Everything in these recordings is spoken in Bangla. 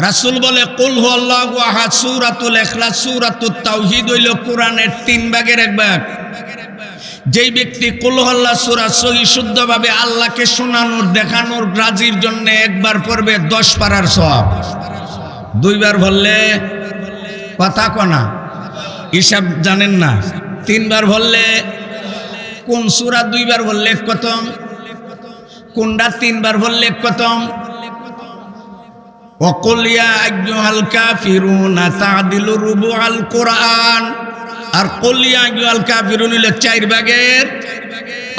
রাসূল বলে কুল হুয়াল্লাহু আহাদ, সূরাতুল ইখলাস, সূরাতুত তাওহীদ হইল কোরআনের 3 ভাগের 1 ভাগ। যেই ব্যক্তি কুল হুয়াল্লাহ সূরা সহি শুদ্ধভাবে আল্লাহকে শোনানোর দেখানোর রাজির জন্য একবার পড়বে 10 পারার সওয়াব। 2 বার বললে কথা কনা হিসাব জানেন না। 3 বার বললে কোন সূরা 2 বার বললে কতম, কোনটা 3 বার বললে কতম। ওয়াকুল ইয়া আইয়ুহাল কাফিরুনা তা'দিলু রুবুআল কুরআন। আর কুল ইয়া আইয়ুহাল কাফিরুন হলো 4 ভাগের,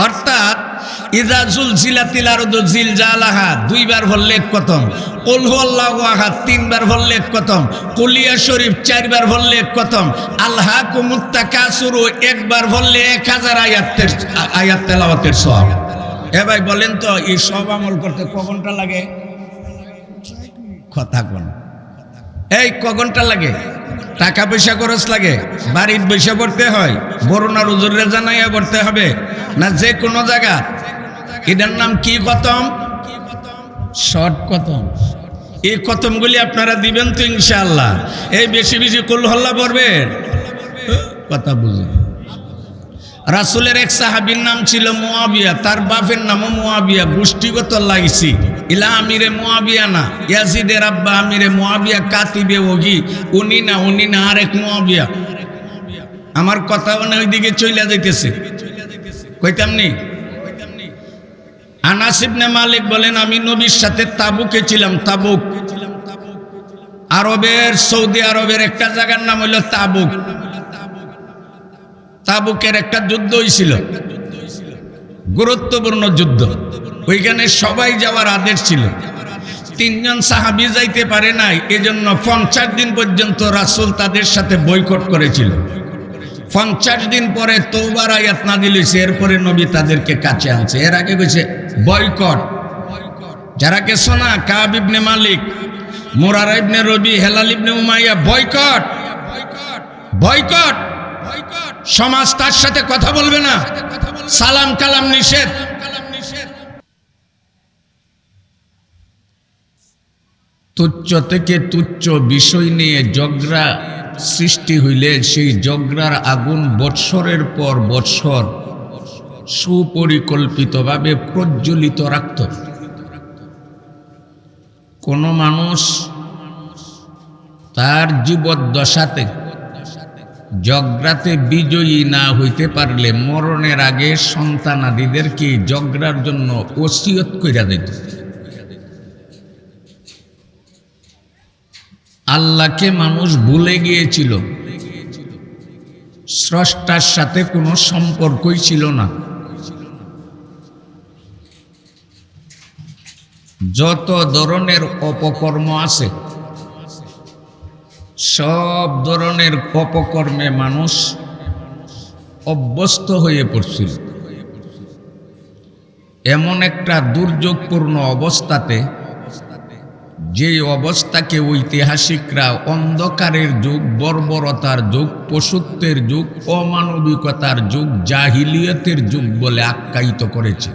অর্থাৎ ইযা জুলজিলাতিল আরদু জিলজালাহা 2 বার বললে কতম, কুল হুয়াল্লাহু আহাদ 3 বার বললে কতম, কুল ইয়া শরীফ 4 বার বললে কতম, আলহাকুমুত তাকাসুরু 1 বার বললে 1000 আয়াত তেলাওয়াতের সওয়াব। এ ভাই বলেন তো এই সব আমল করতে ক ঘন্টা লাগে? কথা কোন এই ক ঘন্টা লাগে? টাকা পয়সা খরচ লাগে? বাড়ির বসে পড়তে হয়? বরুণার হুজুরে জানাইয়া পড়তে হবে না যে কোনো জায়গা? এটার নাম কি খতম? শর্ট খতম। এই খতমগুলি আপনারা দিবেন তো ইনশাআল্লাহ। এই বেশি বেশি কুল হল্লা পড়বেন, কথা বুঝুন। রাসূলের এক সাহাবীর নাম ছিল মুয়াবিয়া, তার বাপের নামও মুয়াবিয়া, গোষ্ঠীগত লাইসি। ইলা আমিরে মুয়াবিয়া না, ইয়াজিদের আব্বা আমিরে মুয়াবিয়া কাতিবে ওহি, উনি না আরেক মুয়াবিয়া। আমার কথা মানে ওইদিকে চইলা যাইতেছে, কইতাম নি। আনাস ইবনে মালিক বলেন আমি নবীর সাথে তাবুকে ছিলাম। তাবুক আরবের, সৌদি আরবের একটা জায়গার নাম হইল তাবুক। তাবুকের একটা যুদ্ধ হয়েছিল, গুরুত্বপূর্ণ যুদ্ধ। ওইখানে সবাই যাওয়ার আদেশ ছিল, 3 জন সাহাবী যাইতে পারে নাই। এজন্য 50 দিন পর্যন্ত রাসূল তাদের সাথে বয়কট করেছিল। 50 দিন পরে তওবার আয়াত নাযিল হয়েছে, এরপরে নবী তাদেরকে কাছে আনছে। এর আগে কইছে বয়কট। যারা গেছো না, কাব ইবনে মালিক, মুরারা ইবনে রবি, হেলাল ইবনে উমাইয়া, বয়কট বয়কট। সমাজ তার সাথে কথা বলবে না, সালাম কালাম নিষেধ। তুচ্ছ থেকে তুচ্ছ বিষয় নিয়ে ঝগড়া সৃষ্টি হইলে সেই ঝগড়ার আগুন বৎসরের পর বৎসর সুপরিকল্পিতভাবে প্রজ্বলিত রাখত। কোন মানুষ তার জীবদ্দশাতে ঝগড়াতে বিজয়ী না হইতে পারলে মরণের আগে সন্তানাদিদেরকে ঝগড়ার জন্য ওসিয়ত কইরা দিত। আল্লাহকে মানুষ ভুলে গিয়েছিল, স্রষ্টার সাথে কোনো সম্পর্কই ছিল না। যত ধরনের অপকর্ম আছে সব ধরনের অপকর্মে মানুষ অভ্যস্ত হয়ে পড়ছিল। এমন একটা দুর্যোগপূর্ণ অবস্থাতে, যে অবস্থাকে ঐতিহাসিকরা অন্ধকারের যুগ, বর্বরতার যুগ, পশুত্বের যুগ, অমানবিকতার যুগ, জাহিলিয়তের যুগ বলে আখ্যায়িত করেছে।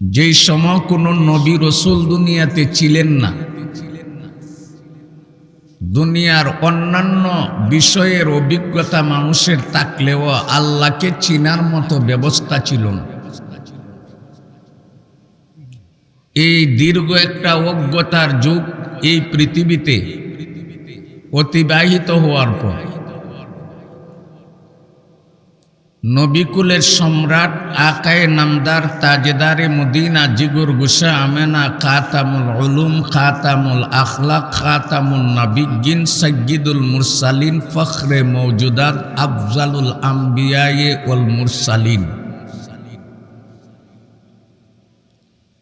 যেই সময় কোনো নবী রসুল দুনিয়াতে ছিলেন না, দুনিয়ার অন্যান্য বিষয়ের অভিজ্ঞতা মানুষের থাকলেও আল্লাহকে চিনার মতো ব্যবস্থা ছিল না। এই দীর্ঘ একটা অজ্ঞতার যুগ এই পৃথিবীতে অতিবাহিত হওয়ার পর নবিকুলের সম্রাট, আকায়ে নামদার, তাজেদারে মদিনা, জিগর গুসা আমেনা, খাতামুল উলুম, খাতামুল আখলাক, খাতামুল নবিয়্যিন, সাইয়্যিদুল মুরসালিন, ফখরে মওজুদাত, আফজালুল আম্বিয়ায়ে ওয়াল মুরসালিন,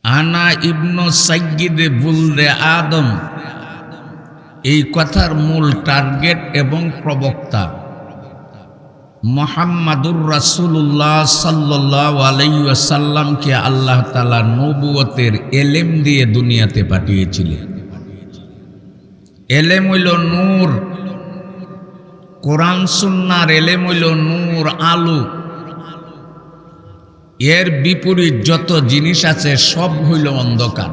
আনা ইবনু সাইয়্যিদে বুলদে আদম, এই কথার মূল টার্গেট এবং প্রবক্তা মুহাম্মাদুর রাসূলুল্লাহ সাল্লাল্লাহু আলাইহি ওয়াসাল্লামকে আল্লাহ তাআলা নবুয়তের এলেম দিয়ে দুনিয়াতে পাঠিয়েছিলেন। এলেম হইল নূর, কোরআন সুন্নাহর এলেম হইল নূর, আলো। এর বিপরীত যত জিনিস আছে সব হইল অন্ধকার।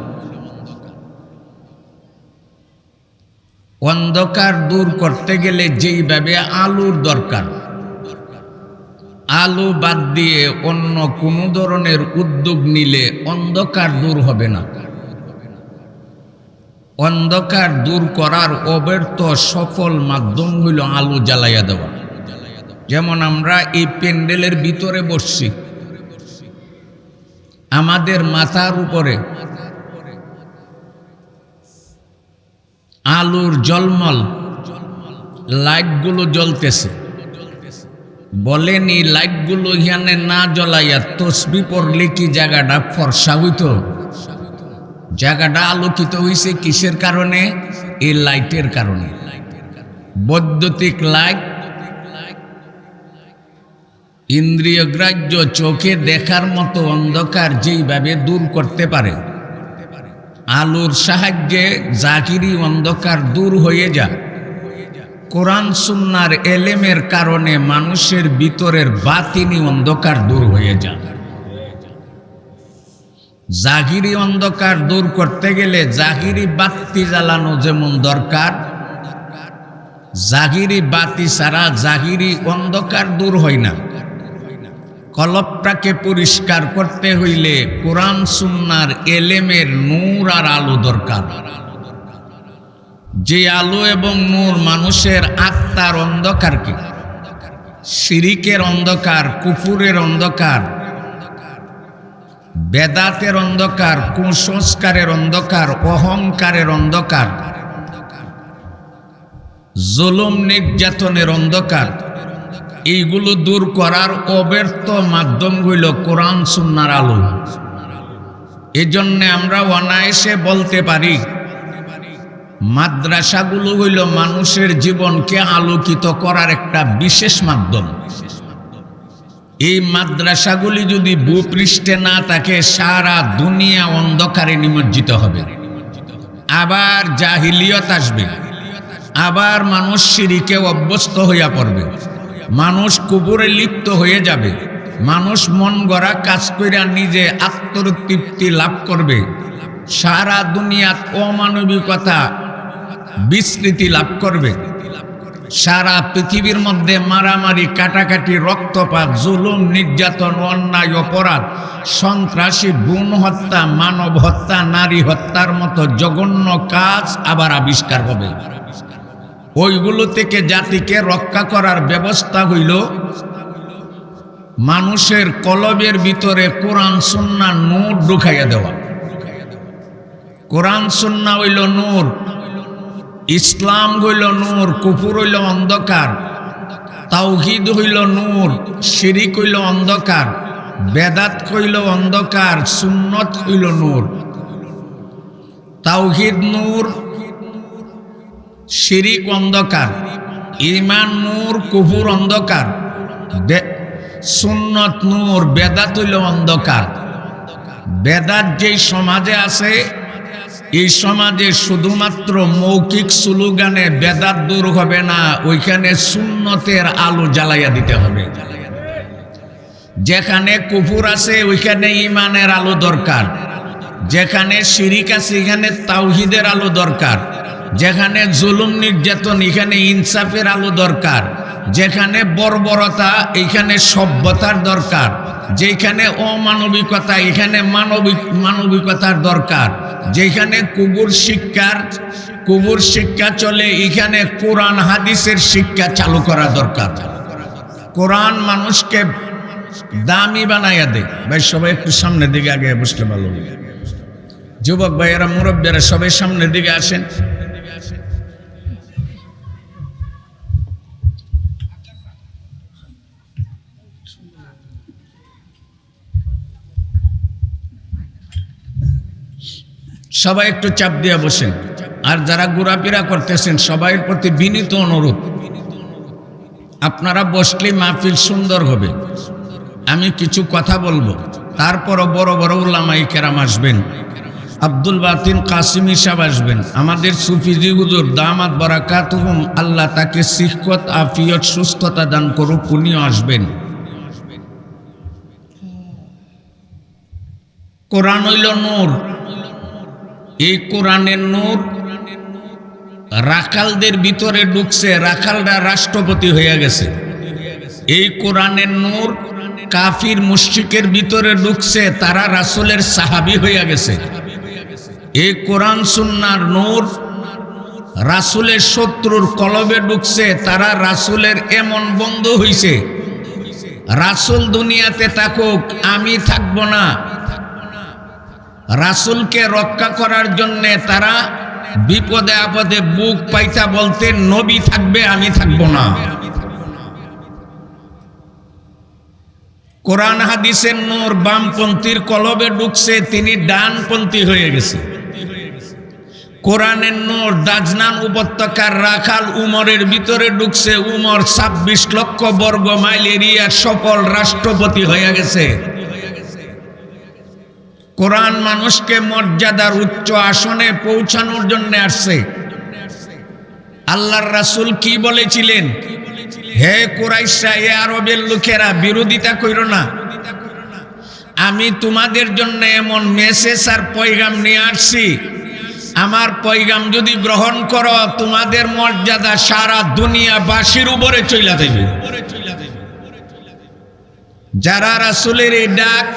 অন্ধকার দূর করতে গেলে যেইভাবে আলোর দরকার, আলো বাদ দিয়ে অন্য কোনো ধরনের উদ্যোগ নিলে অন্ধকার দূর হবে না। অন্ধকার দূর করার অব্যর্থ সফল মাধ্যম হইল আলো জ্বালাইয়া দেওয়া। যেমন আমরা এই প্যান্ডেলের ভিতরে বসছি, আমাদের মাথার উপরে আলোর ঝলমল লাইটগুলো জ্বলতেছে। বলেন এই লাইটগুলো এখানে না জ্বলাইয়া তসবি পড়লে কি জায়গাটা ফর্সা হইত? জায়গাটা আলোকিত হইছে কিসের কারণে? এই লাইটের কারণে। বৈদ্যুতিক লাইট ইন্দ্রিয় গ্রাহ্য চোখে দেখার মতো অন্ধকার যেইভাবে দূর করতে পারে, আলোর সাহায্যে জাহিরি অন্ধকার দূর হয়ে যায়। কোরআন সুন্নাহর এলেমের কারণে মানুষের ভিতরের বাতিনি অন্ধকার দূর হয়ে যায়। জাহিরি অন্ধকার দূর করতে গেলে জাহিরি বাতি জ্বালানো যেমন দরকার, জাহিরি বাতি ছাড়া জাহিরি অন্ধকার দূর হয় না। কলবটাকে পরিষ্কার করতে হইলে কোরআন সুন্নাহর এলেমের নূর আর আলো দরকার। যে আলো এবং নূর মানুষের আত্মার অন্ধকারকে, শিরিকের অন্ধকার, কুফুরের অন্ধকার, বেদাতের অন্ধকার, কুসংস্কারের অন্ধকার, অহংকারের অন্ধকার, জুলুম নির্যাতনের অন্ধকার, এইগুলো দূর করার অব্যর্থ মাধ্যম হইল কোরআন সুন্নাহর আলো। এজন্য আমরা অনায়াসে বলতে পারি মাদ্রাসাগুলো হইল মানুষের জীবনকে আলোকিত করার একটা বিশেষ মাধ্যম। এই মাদ্রাসাগুলি যদি ভূপৃষ্ঠে না থাকে সারা দুনিয়া অন্ধকারে নিমজ্জিত হবে। আবার জাহিলিয়ত আসবে, আবার মানুষ শিরকে অভ্যস্ত হইয়া পড়বে, মানুষ কুবুরে লিপ্ত হয়ে যাবে, মানুষ মন গড়া কাজ কইরা নিজে আত্মতৃপ্তি লাভ করবে, সারা দুনিয়াত অমানবিকতা বিস্মৃতি লাভ করবে, সারা পৃথিবীর মধ্যে মারামারি, কাটাকাটি, রক্তপাত, জুলুম, নির্যাতন, অন্যায়, অপরাধ, সন্ত্রাসী, ভ্রূণ হত্যা, মানব হত্যা, নারী হত্যার মতো জঘন্য কাজ আবার আবিষ্কার হবে। ওইগুলো থেকে জাতিকে রক্ষা করার ব্যবস্থা হইল মানুষের কলবের ভিতরে কোরআন সুন্নাহ নূর ঢুকাইয়া দেওয়া। কোরআন সুন্নাহ হইল নূর, ইসলাম হইল নূর, কুফর হইল অন্ধকার, তাওহীদ হইল নূর, শিরিক হইল অন্ধকার, বেদাত হইল অন্ধকার, সুন্নত হইল নূর। তাওহীদ নূর, শিরিক অন্ধকার, ঈমান নূর, কুফর অন্ধকার, সুন্নত নূর, বেদাত হইল অন্ধকার। বেদাত যেই সমাজে আছে, এই সমাজে শুধুমাত্র মৌখিক স্লোগানে বেদাত দূর হবে না, ওইখানে সুন্নতের আলো জ্বালাইয়া দিতে হবে। যেখানে কুফর আছে ওইখানে ঈমানের আলো দরকার, যেখানে শিরিক আছে এখানে তাওহীদের আলো দরকার, যেখানে জুলুম নির্যাতন এখানে ইনসাফের আলো দরকার, যেখানে বর্বরতা এখানে সভ্যতার দরকার, যেখানে অমানবিকতা এখানে মানবিকতার দরকার, যেখানে কুবুর শিক্ষা চলে এখানে কোরআন হাদিসের শিক্ষা চালু করা দরকার। কোরআন মানুষকে দামি বানাইয়া দেয়। ভাই সবাই একটু সামনের দিকে আগে বসলে ভালো। যুবক ভাইয়েরা, মুরব্বীরা সবাই সামনের দিকে আসেন। সবাই একটু চাপ দিয়ে বসেন। আর যারা ঘোরাফেরা করতেছেন সবাইয়ের প্রতি বিনীত অনুরোধ, আপনারা বসলে মাহফিল সুন্দর হবে। আমি কিছু কথা বলবো, তারপরও বড় বড় উলামায়ে কেরাম আসবেন, আব্দুল বাতিন কাসিমি সাহেব আসবেন, আমাদের সুফিজি হুজুর দামাত বারাকাতুহুম, আল্লাহ তাকে সিহত আফিয়ত সুস্থতা দান করুক, উনিও আসবেন। কোরআন হইল নূর, এই কোরআনের নূর রাখালদের ভিতরে ঢুকছে, রাখালরা রাষ্ট্রপতি হয়ে গেছে। এই কোরআনের নূর কাফির মুশরিকের ভিতরে ঢুকছে, তারা রাসূলের সাহাবী হয়ে গেছে। এই কোরআন সুন্নাহর নূর রাসূলের শত্রুর কলবে ঢুকছে, তারা রাসূলের এমন বন্ধু হইছে, রাসূল দুনিয়াতে থাকুক আমি থাকবো না, রাসূলকে রক্ষা করার জন্য তারা বিপদে আপদে বুক পাইতা বলতে নবী থাকবে আমি থাকবো না। কোরআন হাদিসের নূর বামপন্থীর কলবে ঢুকছে, তিনি ডানপন্থী হয়ে গেছে। কোরআনের নূর দাজনান উপত্যকার রাখাল উমরের ভিতরে ঢুকছে, উমর 26 লক্ষ বর্গ মাইল এরিয়ার সফল রাষ্ট্রপতি হয়ে গেছে। কোরআন মানুষকে মর্যাদার উচ্চ আসনে পৌঁছানোর জন্য আসছে। আল্লাহর রাসূল কি বলেছিলেন? হে কুরাইশরা, এ আরবের লোকেরা, বিরোধিতা কইরো না, আমি তোমাদের জন্য এমন মেসেজ আর পয়গাম নিয়ে আসছি, আমার পয়গাম যদি গ্রহণ করো তোমাদের মর্যাদা সারা দুনিয়াবাসীর উপরে চইলা যাবে। যারা রাসূলের এই ডাক,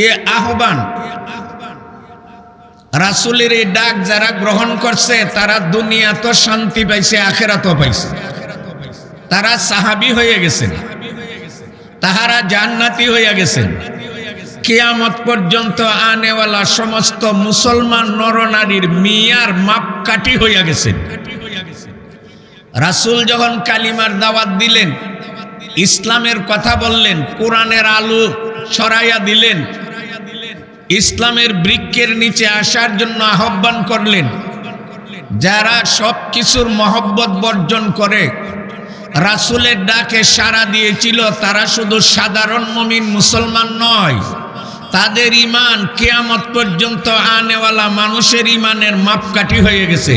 এ আহ্বান, রাসূলের এই ডাক যারা গ্রহণ করছে, তারা দুনিয়া তো শান্তি পাইছে, আখিরাতও পাইছে। তারা সাহাবী হয়ে গেছেন, তাহারা জান্নাতি হয়ে গেছেন। কিয়ামত পর্যন্ত আনেওয়ালা সমস্ত মুসলমান নরনারীর মিয়ার মাপকাঠি হইয়া গেছেন। রাসূল যখন কালিমার দাওয়াত দিলেন, ইসলামের কথা বললেন, কোরআনের আলো ছড়াইয়া দিলেন, ইসলামের বৃক্ষের নিচে আসার জন্য আহ্বান করলেন। যারা সব কিছুর মহব্বত বর্জন করে রাসূলের ডাকে সাড়া দিয়েছিল, তারা শুধু সাধারণ মুমিন মুসলমান নয়, তাদের ঈমান কিয়ামত পর্যন্ত আনেওয়ালা মানুষের ঈমানের মাপকাঠি হয়ে গেছে।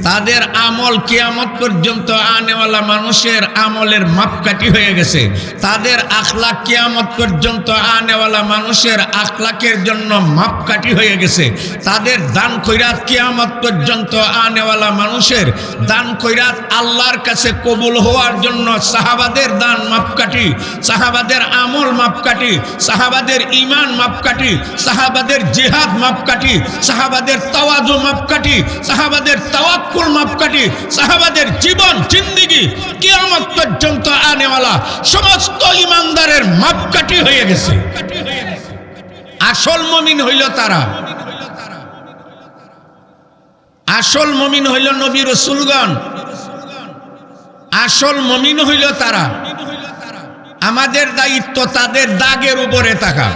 তাদের আমল কিয়ামত পর্যন্ত আনেওয়ালা মানুষের আমলের মাপকাঠি হয়ে গেছে। তাদের আখলাক কিয়ামত পর্যন্ত আনেওয়ালা মানুষের আখলাকের জন্য মাপকাঠি হয়ে গেছে। তাদের দান খয়রাত কিয়ামত পর্যন্ত আনেওয়ালা মানুষের দান খয়রাত আল্লাহর কাছে কবুল হওয়ার জন্য সাহাবাদের দান মাপকাঠি, সাহাবাদের আমল মাপকাঠি, সাহাবাদের ঈমান মাপকাঠি, সাহাবাদের জিহাদ মাপকাঠি, সাহাবাদের তাওয়াজু মাপকাঠি, সাহাবাদের তাওয়াক্কুল মাপকাঠি, সাহাবাদের জীবন জিন্দেগি কিয়ামত পর্যন্ত আনেওয়ালা সমস্ত ঈমানদারের মাপকাঠি হয়ে গেছে। আসল মুমিন হইল তারা, আসল মুমিন হইল নবী রাসূলগণ, আসল মুমিন হইল তারা। আমাদের দায়িত্ব তাদের দাগের উপরে থাকা।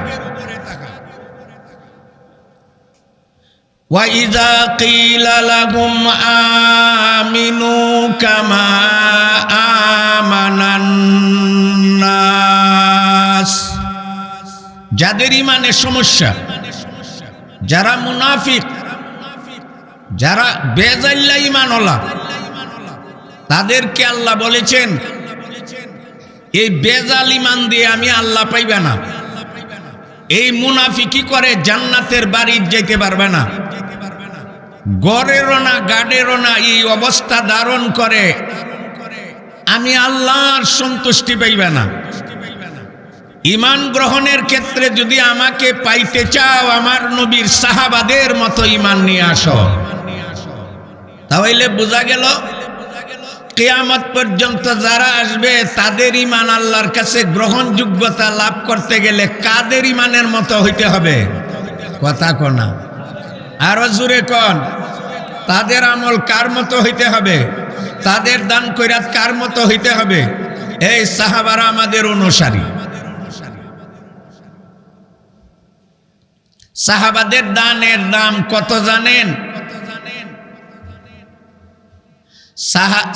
وَإِذَا قِيلَ لَهُمْ آمِنُوا كَمَا آمَنَ النَّاسُ, যাদের ঈমানে সমস্যা, যারা মুনাফিক, যারা বেজাল্লা ঈমানওয়ালা, তাদেরকে আল্লাহ বলেছেন এই বেজাল ঈমান দিয়ে আমি আল্লাহ পাইবে না। এই মুনাফিকি করে জান্নাতের বাড়ি যেতে পারবে না। গড়েরও না গাড়েরও না এই অবস্থা ধারণ করে আমি আল্লাহর সন্তুষ্টি পাইবে না। ঈমান গ্রহণের ক্ষেত্রে যদি আমাকে পাইতে চাও, আমার নবীর সাহাবাদের মতো ঈমান নিয়ে আসো। তাহলে বোঝা গেল কিয়ামত পর্যন্ত যারা আসবে তাদের ঈমান আল্লাহর কাছে গ্রহণযোগ্যতা লাভ করতে গেলে কাদের ঈমানের মতো হইতে হবে? কথা কোনা আরো জোরে কোন, তাদের আমল কার মতো হইতে হবে? তাদের দান খয়রাত কার মতো হইতে হবে? এই সাহাবারা আমাদের অনুসারী। সাহাবাদের দানের দাম কত জানেন?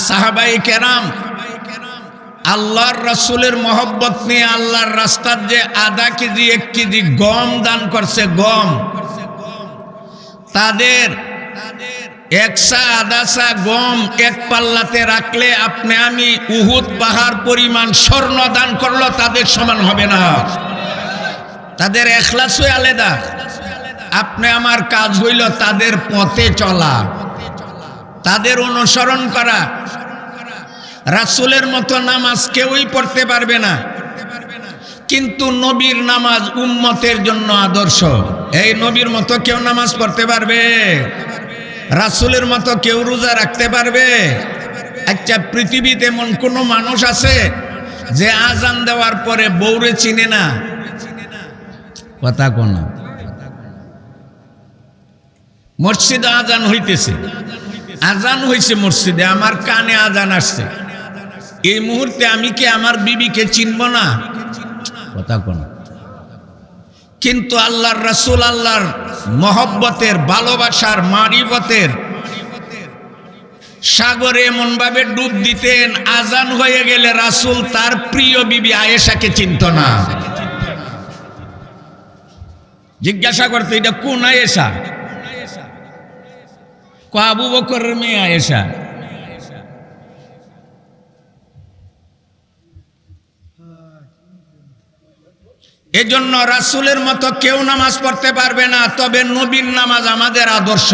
সাহাবায়ে কেরাম আল্লাহর রাসূলের মহব্বত নিয়ে আল্লাহর রাস্তার যে আধা কেজি 1 কেজি গম দান করছে, গম, তাদের একসা আদাসা গম এক পাল্লাতে রাখলে আপনি আমি উহুদ পাহাড় পরিমাণ স্বর্ণ দান করলো তাদের সমান হবে না। তাদের ইখলাসই আলাদা। আপনি আমার কাজ হইল তাদের পথে চলা, তাদের অনুসরণ করা। রাসূলের মতো নামাজ কেউই পড়তে পারবে না, কিন্তু নবীর নামাজ উম্মতের জন্য আদর্শ। এই নবীর মতো কেউ নামাজ পড়তে পারবে? রাসূলের মতো কেউ রোজা রাখতে পারবে? আচ্ছা, পৃথিবীতে এমন কোনো মানুষ আছে যে আজান দেওয়ার পরে বউরে চিনে না? কথা কোন? মসজিদে আজান হইতেছে, আজান হইছে মসজিদে, আমার কানে আজান আসছে, এই মুহূর্তে আমি কি আমার বিবিকে চিনব না? কথা কোন? কিন্তু আল্লাহর রাসূল আল্লাহর মহব্বতের, ভালোবাসার, মারিফতের সাগরে এমন ভাবে ডুব দিতেন, আজান হয়ে গেলে রাসূল তার প্রিয় বিবি আয়েশাকে চিনত না। জিজ্ঞাসা করতে, এটা কোন আয়েশা? আবু বকরের মেয়ে আয়েশা। এজন্য রাসূলের মতো কেউ নামাজ পড়তে পারবে না, তবে নবীর নামাজ আমাদের আদর্শ।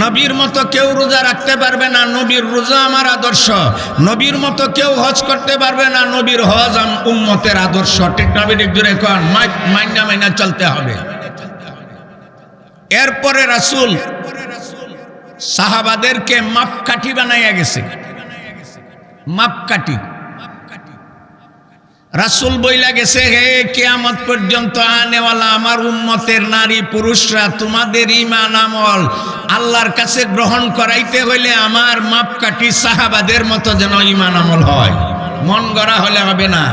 নবীর মতো কেউ রোজা রাখতে পারবে না, নবীর রোজা আমার আদর্শ। নবীর মতো কেউ হজ করতে পারবে না, নবীর হজ উম্মতের আদর্শ। ঠিক না? জুড়ে কোন মাইনা মাইনা চলতে হবে। এরপরে রাসূল সাহাবাদেরকে মাপকাঠি বানাইয়া গেছে, মাপকাঠি। রাসূল বইলা গেছে, হে কিয়ামত পর্যন্ত আনেওয়ালা আমার উম্মতের নারী পুরুষরা, তোমাদের ঈমান আমল আল্লাহর কাছে গ্রহণ করাইতে হইলে আমার মাপকাঠি সাহাবাদের মতো যেন ঈমান আমল হয়। মন গড়া হলে হবে না।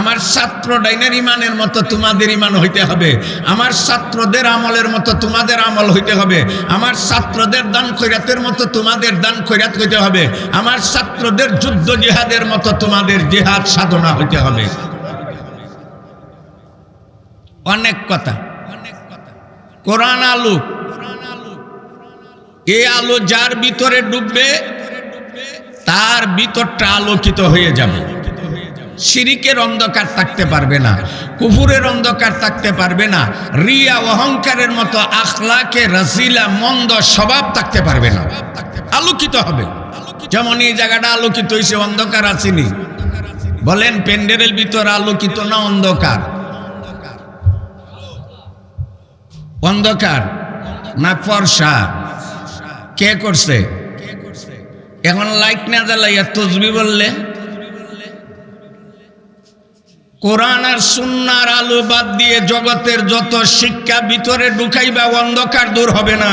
আমার ছাত্র ডাইনের ঈমানের মতো তোমাদের ঈমান হইতে হবে, আমার ছাত্রদের আমলের মতো তোমাদের আমল হইতে হবে, আমার ছাত্রদের দান খয়রাতের মতো তোমাদের দান খয়রাত হইতে হবে, আমার ছাত্রদের যুদ্ধ জিহাদের মতো তোমাদের জিহাদ সাধনা হইতে হবে। অনেক কথা। কোরআন আলো, এই আলো যার ভিতরে ডুববে তার ভিতরটা আলোকিত হয়ে যাবে। শিরিকের অন্ধকার থাকতে পারবে না, কুফুরের অন্ধকার থাকতে পারবে না, রিয়া অহংকারের মতো আখলাকে রাজিলা মন্দ স্বভাব থাকতে পারবে না, আলোকিত হবে। যেমন এই জায়গাটা আলোকিত হয়েছে, অন্ধকার আসেনি। বলেন প্যান্ডেলের ভিতর আলোকিত না অন্ধকার? অন্ধকার না ফর্সা? কে করছে? এখন লাইট না জ্বালাইয়া তসবিহ বললে? কোরআন আর সুন্নাহর আলো বাদ দিয়ে জগতের যত শিক্ষা ভিতরে ঢুকাইবা, অন্ধকার দূর হবে না।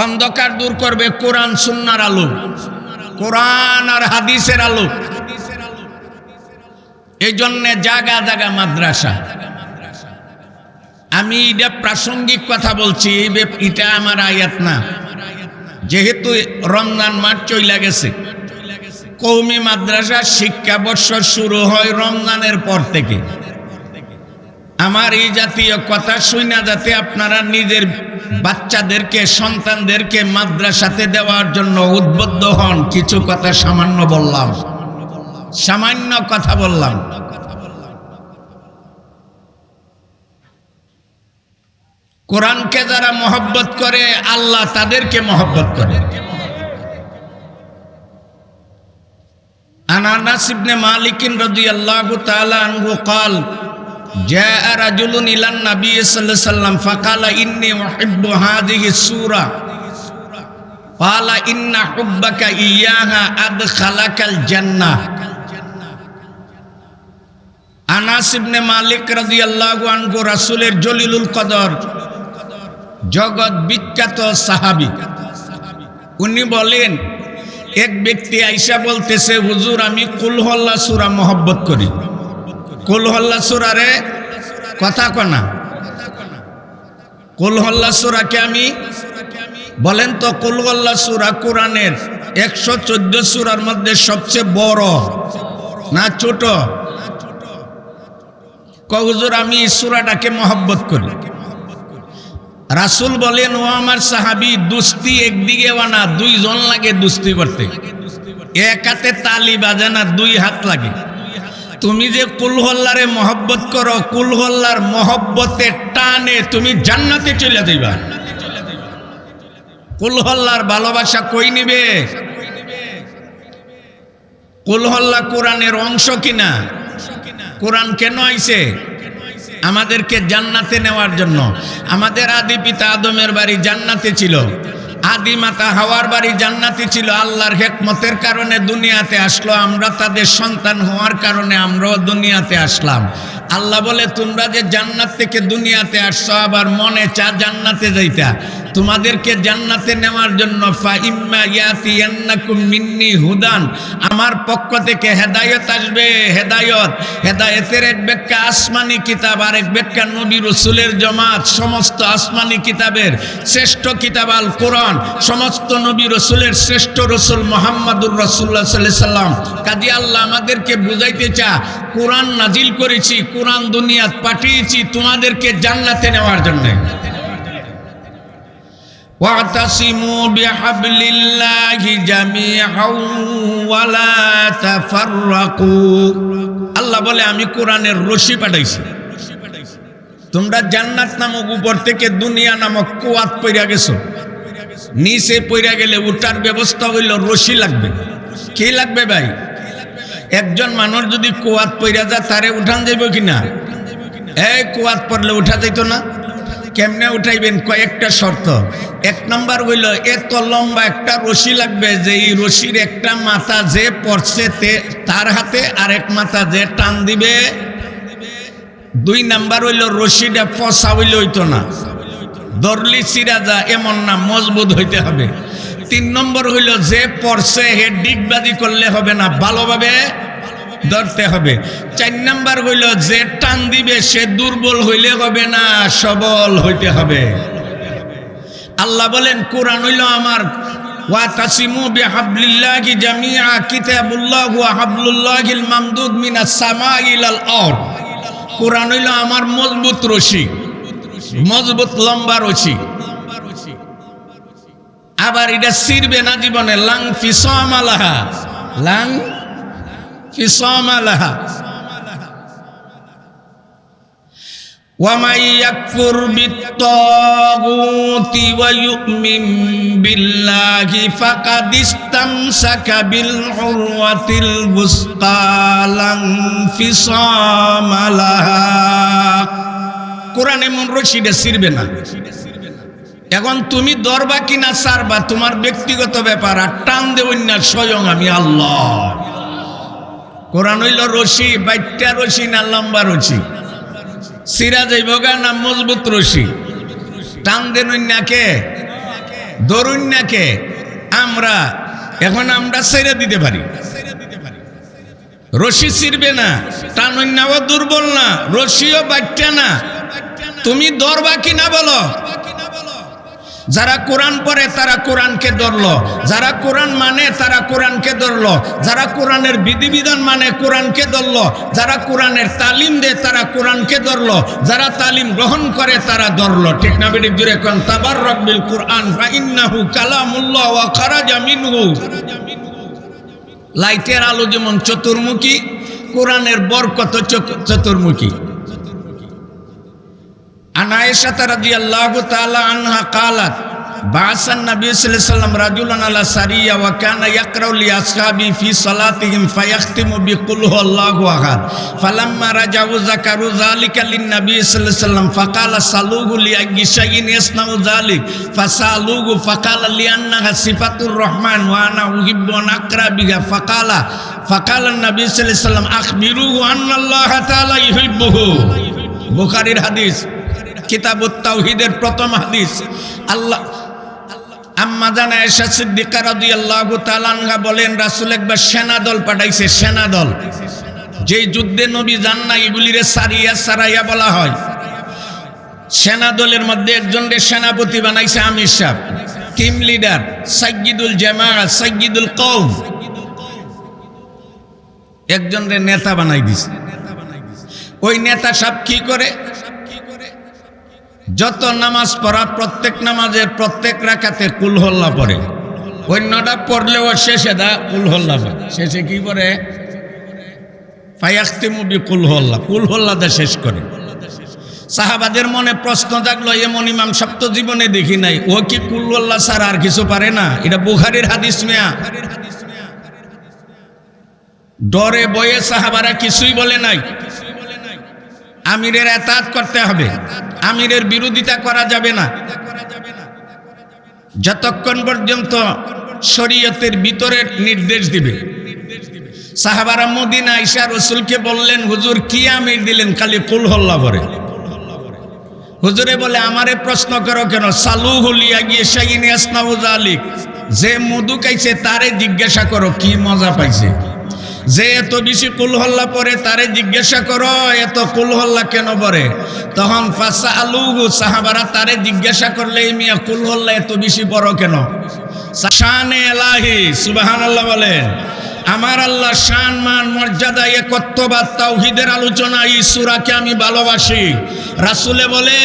অন্ধকার দূর করবে কোরআন সুন্নাহর আলো, কোরআন আর হাদিসের আলো। এই জন্য জায়গা জায়গা মাদ্রাসা। আমি এটা প্রাসঙ্গিক কথা বলছি, এটা আমার আয়াত না। যেহেতু রমজান মাস চলে গেছে, কওমি মাদ্রাসার শিক্ষাবর্ষ শুরু হয় রমজানের পর থেকে। আমার এই জাতীয় কথা শুনা যাতে আপনারা নিজের বাচ্চাদেরকে, সন্তানদেরকে মাদ্রাসাতে দেওয়ার জন্য উদ্বুদ্ধ হন, কিছু কথা সামান্য বললাম, সামান্য কথা বললাম। কোরআনকে যারা মহব্বত করে, আল্লাহ তাদেরকে মহব্বত করে। আনাস ইবনে মালিক রাদিয়াল্লাহু তাআলা আনহু قال جاء رجل الى النبي صلى الله عليه وسلم فقال اني احب هذه السوره قال ان حبك اياها ادخلك الجنه। আনাস ইবনে মালিক রাদিয়াল্লাহু আনহু রাসূলের জলিলুল কদর, জগৎ বিখ্যাত সাহাবী, উনি বলেন এক ব্যক্তি আইসা বলতেছে, হুজুর আমি কুল হল্লা সূরা মহব্বত করি। কুল হল্লা সূরারে কথা কনা, কুল হল্লা সূরাকে আমি, বলেন তো কুল হল্লা সূরা কোরআনের 114 সূরার মধ্যে সবচেয়ে বড় না ছোট? হুজুর আমি এই সূরাটাকে মহব্বত করি। রাসূল বলেন, ও আমার সাহাবী, দুস্তি একদিকে না, দুইজন লাগে দুস্তি করতে। এক হাতে তালি বাজে না, দুই হাত লাগে। তুমি যে কুলহল্লারে মহব্বত করো, কুলহল্লার মহব্বতে টানে তুমি জান্নাতে চলে যাইবা। কুল হল্লার ভালোবাসা কই নিবে? কুল হল্লা কোরআনের অংশ কিনা? কোরআন কেন আইছে? আমাদেরকে জান্নাতে নেওয়ার জন্য। আমাদের আদি পিতা আদমের বাড়ি জান্নাতে ছিল, আদি মাতা হাওয়ার বাড়ি জান্নাতে ছিল। আল্লাহর হিকমতের কারণে দুনিয়াতে আসলো, আমরা তাদের সন্তান হওয়ার কারণে আমরাও দুনিয়াতে আসলাম। আল্লাহ বলে তোমরা যে জান্নাত থেকে দুনিয়াতে আসছো, আবার মনে চা জান্নাতে যাইতা, তোমাদেরকে জান্নাতে নেওয়ার জন্য ফা ইম্মা ইয়াতিয়ান্নাকুম মিন্নি হুদান, আমার পক্ষ থেকে হেদায়েত আসবে। হেদায়েতের এক ব্যাখ্যা আসমানি কিতাব, আর এক ব্যাখ্যা নবী রাসূলের জামাত। সমস্ত আসমানি কিতাবের শ্রেষ্ঠ কিতাব আল কোরআন, সমস্ত নবী রাসূলের শ্রেষ্ঠ রাসূল মুহাম্মদুর রাসূলুল্লাহ সাল্লাল্লাহু আলাইহি সাল্লাম। কাজী আল্লাহ আমাদেরকে বুঝাইতে চা, কোরআন নাজিল করেছি, কোরআন দুনিয়াত পাঠিয়েছি তোমাদেরকে জান্নাতে নেওয়ার জন্য। واعتصموا بحبل الله جميعا ولا تفرقوا। আল্লাহ বলে আমি কোরআনের রশি পাঠাইছি, তোমরা জান্নাত নামক উপর থেকে দুনিয়া নামক কুয়াত পইরা গেছো, নিচে পইরা গেলে উঠার ব্যবস্থা হইল রশি লাগবে। কি লাগবে ভাই? একজন মানুষ যদি কুয়াত পইরা যায় তারে উঠান যাইব কিনা? এই কুয়াত পড়লে উঠা যাইতো না। কেমনে উঠাইবেন? কয়েকটা শর্ত। এক নম্বর হইল এত লম্বা একটা রশি লাগবে যে এই রশির একটা মাথা যে পড়ছে তার হাতে, আর এক মাথা যে টান দিবে। দুই নাম্বার হইল রশিটা ফসা হইলে হইতো না, দরলি চিরা যা এমন না, মজবুত হইতে হবে। তিন নম্বর হইল যে পড়ছে হে ডিগবাজি করলে হবে না, ভালোভাবে ধরতে হবে। চার নাম্বার হইল যে টান দিবে সে দুর্বল হইলে হবে না, সবল হইতে হবে। আল্লাহ বলেন কোরআন হইল আমার। ওয়াতাসিমু বিহাবলিল্লাহি জামিআ কিতাবুল্লাহ ওয়া হাবলুল্লাহিল মামদুদ মিনাস সামাই ইলাল আরদ। কোরআন হইল আমার মজবুত রশি, মজবুত লম্বা রশি। আবার এটা ছিড়বে না জীবনে। Lung ফিসামালাহা, lung ফিসামালাহা। ওয়ামাই ইয়াকফুর বিত্তাগুতি ওয়া ইউমিন বিল্লাহি ফাকাদ ইসতামসাকা বিল উরওয়াতিল বুসকা লাং ফিসামালাহা। কোরআন এমন রশিটা ছিড়বে না। এখন তুমি ধরবা কিনা ছাড়বা তোমার ব্যক্তিগত ব্যাপার, আর টান দেবেন না স্বয়ং আমি আল্লাহ। কোরআন হইল রশি, বাইটটা রশি না লম্বা রশি? সিরা যাইব গা না মজবুত রশি? টান দেন না কে, ধরুন না কে? আমরা এখন আমরা ছেড়ে দিতে পারি, রশি ছিড়বে না, টান নাও দুর্বল না, রশিও বাইটটা না। তুমি ধরবা কিনা বলো? যারা কোরআন পড়ে তারা কোরআনকে ধরলো, যারা কোরআন মানে তারা কোরআনকে ধরলো, যারা কোরআনের বিধিবিধান মানে কোরআনকে ধরলো, যারা কোরআনের তালিম দেয় তারা কোরআনকে ধরলো, যারা তালিম গ্রহণ করে তারা ধরলো। ঠিক না বেঠিক? জুড়ে কোন তাবাররাক বিল কুরআন ফা ইন্নাহু কালামুল্লাহ ওয়া খারাজা মিনহু। লাইটের আলো যেমন চতুর্মুখী, কোরআনের বরকত চতুর্মুখী। আন আয়েশা রাদিয়াল্লাহু তাআলা আনহা قالت بعث النبي صلى الله عليه وسلم رجلا على سرية وكان يقرأ لأصحابه في صلاتهم فيختم بقل هو الله أحد فلما رجعوا ذكروا ذلك للنبي صلى الله عليه وسلم فقال سألوه لأي شيء يصنع ذلك فسألوه فقال لأنها صفة الرحمن وأنا أحب أن أقرأ بها فقال النبي صلى الله عليه وسلم أخبروه أن الله تعالى يحبه। বুখারীর হাদিস, কিতাবুত তাওহীদের প্রথম হাদিস। আল্লাহ আম্মা জানা আয়েশা সিদ্দিকা রাদিয়াল্লাহু তাআলা আনহা বলেন রাসূল একবার সেনাদল পাঠাইছে। সেনাদল, যেই যুদ্ধে নবী যান না এগুলিরে সারাইয়া বলা হয়। সেনাদলের মধ্যে একজনকে সেনাপতি বানাইছে আমির সাহেব, টিম লিডার, সাইয়্যিদুল জামাআত, সাইয়্যিদুল কওম। একজনকে নেতা বানাই দিছে। ওই নেতা সাহেব কি করে? যত নামাজ পড়া প্রত্যেক নামাজের প্রত্যেক রাকাতে কুল হল্লা পড়ে। অন্যটা পড়লেও শেষে দা কুল হল্লা পড়ে। শেষে কি করে? ফায়াখতিমু বিকুল হল্লা, কুল হল্লা দা শেষ করে। সাহাবাদের মনে প্রশ্ন থাকলো, এমন ইমাম সাহেব তো জীবনে দেখি নাই, ও কি কুল আল্লাহ ছাড়া আর কিছু পারে না? এটা বুখারীর হাদিস মিয়া। ডরে বয়ে সাহাবারা কিছুই বলে নাই। আমিরের এতাত করতে হবে, আমিরের বিরোধিতা করা যাবে না যতক্ষণ পর্যন্ত শরীয়তের ভিতরের নির্দেশ দিবে। সাহাবারা মদিনা আইসা রাসূলকে বললেন, হুজুর কি আমির দিলেন? খালি কুল হল্লা করে। হুজুরে বলে, আমারে প্রশ্ন করো কেন? সালুহু লিয়াগিয়ে শাইইন ইয়াসনাউ যালিক। যে মধু খাইছে তারে জিজ্ঞাসা করো কি মজা পাইছে। যে এত বেশি কুল হল্লা পরে তারে জিজ্ঞাসা করো এত কুল হল্লা কেন পরে। তখন ফাসালুহু, সাহাবারা তারে জিজ্ঞাসা করলে, এই মিয়া কুল হল্লা এত বেশি পড়ো কেন? শানে এলাহি, সুবহানাল্লাহ বলেন। আমার আল্লাহ শান মান মর্যাদা একত্ববাদ তাওহীদের আলোচনা, এই সূরাকে আমি ভালোবাসি। রাসূলে বলে,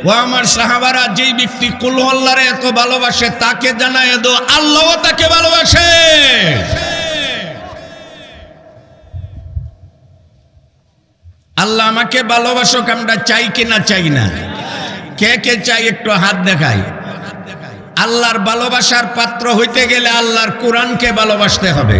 ও আমার সাহাবারা, যেই ব্যক্তি কুল হল্লারে এত ভালোবাসে তাকে জানায় দাও আল্লাহও তাকে ভালোবাসে। আল্লাহ আমাকে ভালোবাসুক, আমরা চাই কিনা চাই না? কে কে চাই একটু হাত দেখাই। আল্লাহর ভালোবাসার পাত্র হইতে গেলে আল্লাহর কোরআনকে ভালোবাসতে হবে,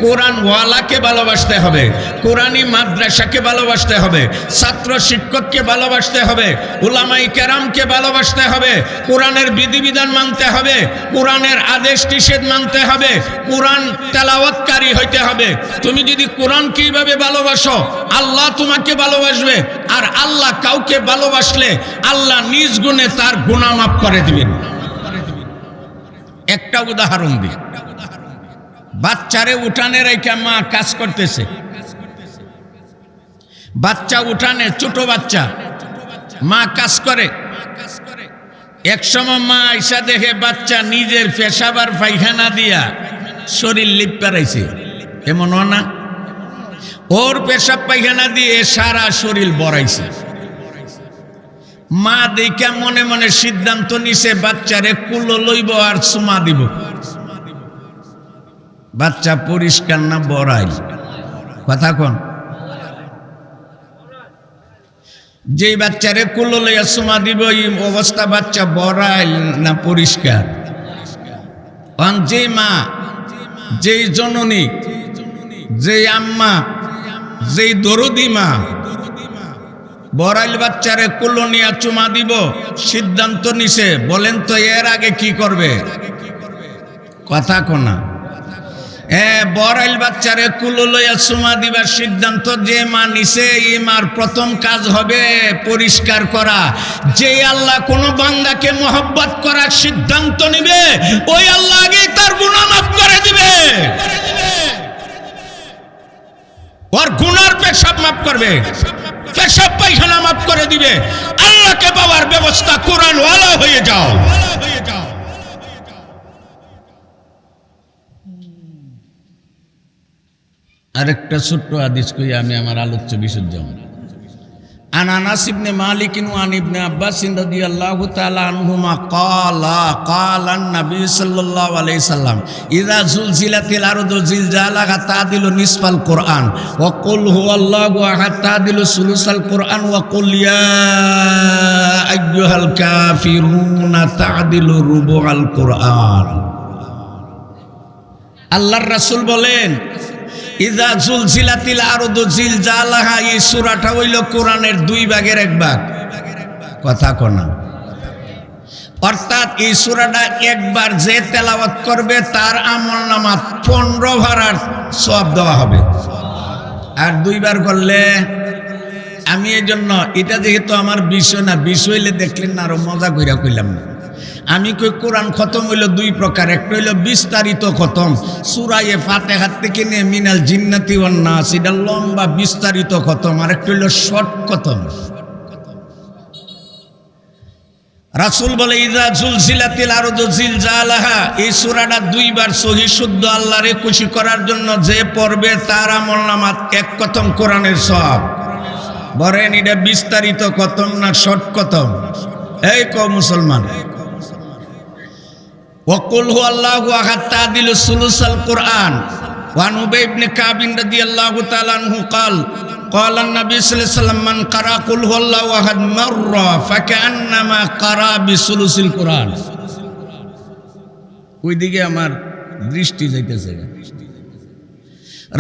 কোরআন ওয়ালাকে ভালোবাসতে হবে, কোরআনী মাদ্রাসাকে ভালোবাসতে হবে, ছাত্র শিক্ষককে ভালোবাসতে হবে, উলামায়ে কেরামকে ভালোবাসতে হবে, কোরআনের বিধিবিধান মানতে হবে, কোরআনের আদেশ নিষেধ মানতে হবে, কোরআন তেলাওয়াতকারী হইতে হবে। তুমি যদি কোরআন কিভাবে ভালোবাসো, আল্লাহ তোমাকে ভালোবাসবে। আর আল্লাহ কাউকে ভালোবাসলে আল্লাহ নিজ গুণে তার গুনাহ মাফ করে দিবেন। একটা উদাহরণ দিই। বাচ্চারে উঠানে রেখে মা কাজ করতেছে, বাচ্চা উঠানে, ছোট বাচ্চা, মা কাজ করে। এক সময় মা আইসা দেখে বাচ্চা নিজের পেশাব আর পায়খানা দিয়া শরীর লিপ্পা রয়েছে। এমন না, ওর পেশাব পায়খানা দিয়ে সারা শরীর বড়াইছে। মা দেখা মনে মনে সিদ্ধান্ত নিছে বাচ্চারে কুলো লইব আর চুমা দিব। বাচ্চা পরিষ্কার না বড়াইল? কথা কোন? যেই বাচ্চারে কুলো লইয়া চুমা দিব এই অবস্থা বাচ্চা বড়াইল না পরিষ্কার? যেই মা, যেই জননী, যেই আম্মা, যেই দরদি মা বড়াইল বাচ্চারে কুলো নিয়া চুমা দিব সিদ্ধান্ত নিছে, বলেন তো এর আগে কি করবে? কথা কোনা? বড়াইল বাচ্চারে কুলো লইয়া চুমা দিবার সিদ্ধান্ত যে মা নিছে, এই মার প্রথম কাজ হবে পরিষ্কার করা। যে আল্লাহ কোন বান্দাকে মহব্বত করার সিদ্ধান্ত নিবে, ওই আল্লাহ আগেই তার গুনাহ মাফ করে দিবে। ওর গুনার পেশাব মাফ করবে, পেশাব পায়খানা মাফ করে দিবে। আল্লাহকে পাওয়ার ব্যবস্থা কোরআন ওয়ালা হয়ে যাও। আরেকটা ছোট্ট হাদিস কই আমি আমার আলোচ্য বিষয় যাব। আন আনাস ইবনে মালিক ওয়ান ইবনে আব্বাস রাদিয়াল্লাহু তাআলা আনহুমা ক্বালা নবী সাল্লাল্লাহু আলাইহি সাল্লাম ইযা যুলজিলাতিল আরদু জিলজালাহা তাদিলু নিসফাল কুরআন ওয়া কুল হুয়াল্লাহু আহাদ তাদিলু সুলুসাল কুরআন ওয়া কুল ইয়া আইয়ুহাল কাফিরুনা তাদিলু রুবুআল কুরআন। আল্লাহর রাসূল বলেন, ইযা যুলজিলাতিল আরদু জিলজালাহা, এই সূরাটা হইল কোরআনের 2 ভাগের 1 ভাগ। কথা কোনা? অর্থাৎ এই সূরাটা একবার যে তেলাওয়াত করবে তার আমলনামা 15 ভাড়ার সওয়াব দেওয়া হবে। আর 2 বার করলে, আমি এই জন্য এটা যেহেতু আমার বিষয় না, বিষয় হইলে দেখলেন না আরো মজা কইরা কইলাম না। আমি কই কোরআন খতম হইল 2 প্রকার। একটা হইল বিস্তারিত খতম, সূরা ফাতিহা থেকে নিয়ে মিনাল জিন্নাতি ওয়ান নাস, এটা লম্বা বিস্তারিত খতম। আর একটা হইল শর্ট খতম। রাসূল বলে, ইযা যুলজিলাতিল আরদু জিলজালাহা, এই সূরাটা 2 বার সহিহ শুদ্ধ আল্লাহরে খুশি করার জন্য যে পড়বে তার আমলনামা 1 খতম কোরআনের সওয়াব। বলেন এটা বিস্তারিত খতম না শর্ট খতম? এই কও মুসলমান। ওয়াকুল হুয়াল্লাহু আহাদ তাদিলু সুলুসাল কুরআন ওয়ান উবাই ইবনে কাব রাদিয়াল্লাহু তাআলা আনহু قال قال النبي صلى الله عليه وسلم من قرأ قل هو الله أحد مرة فكأنما قرأ بثلث القرآن ওইদিকে আমার দৃষ্টি যাইতেছে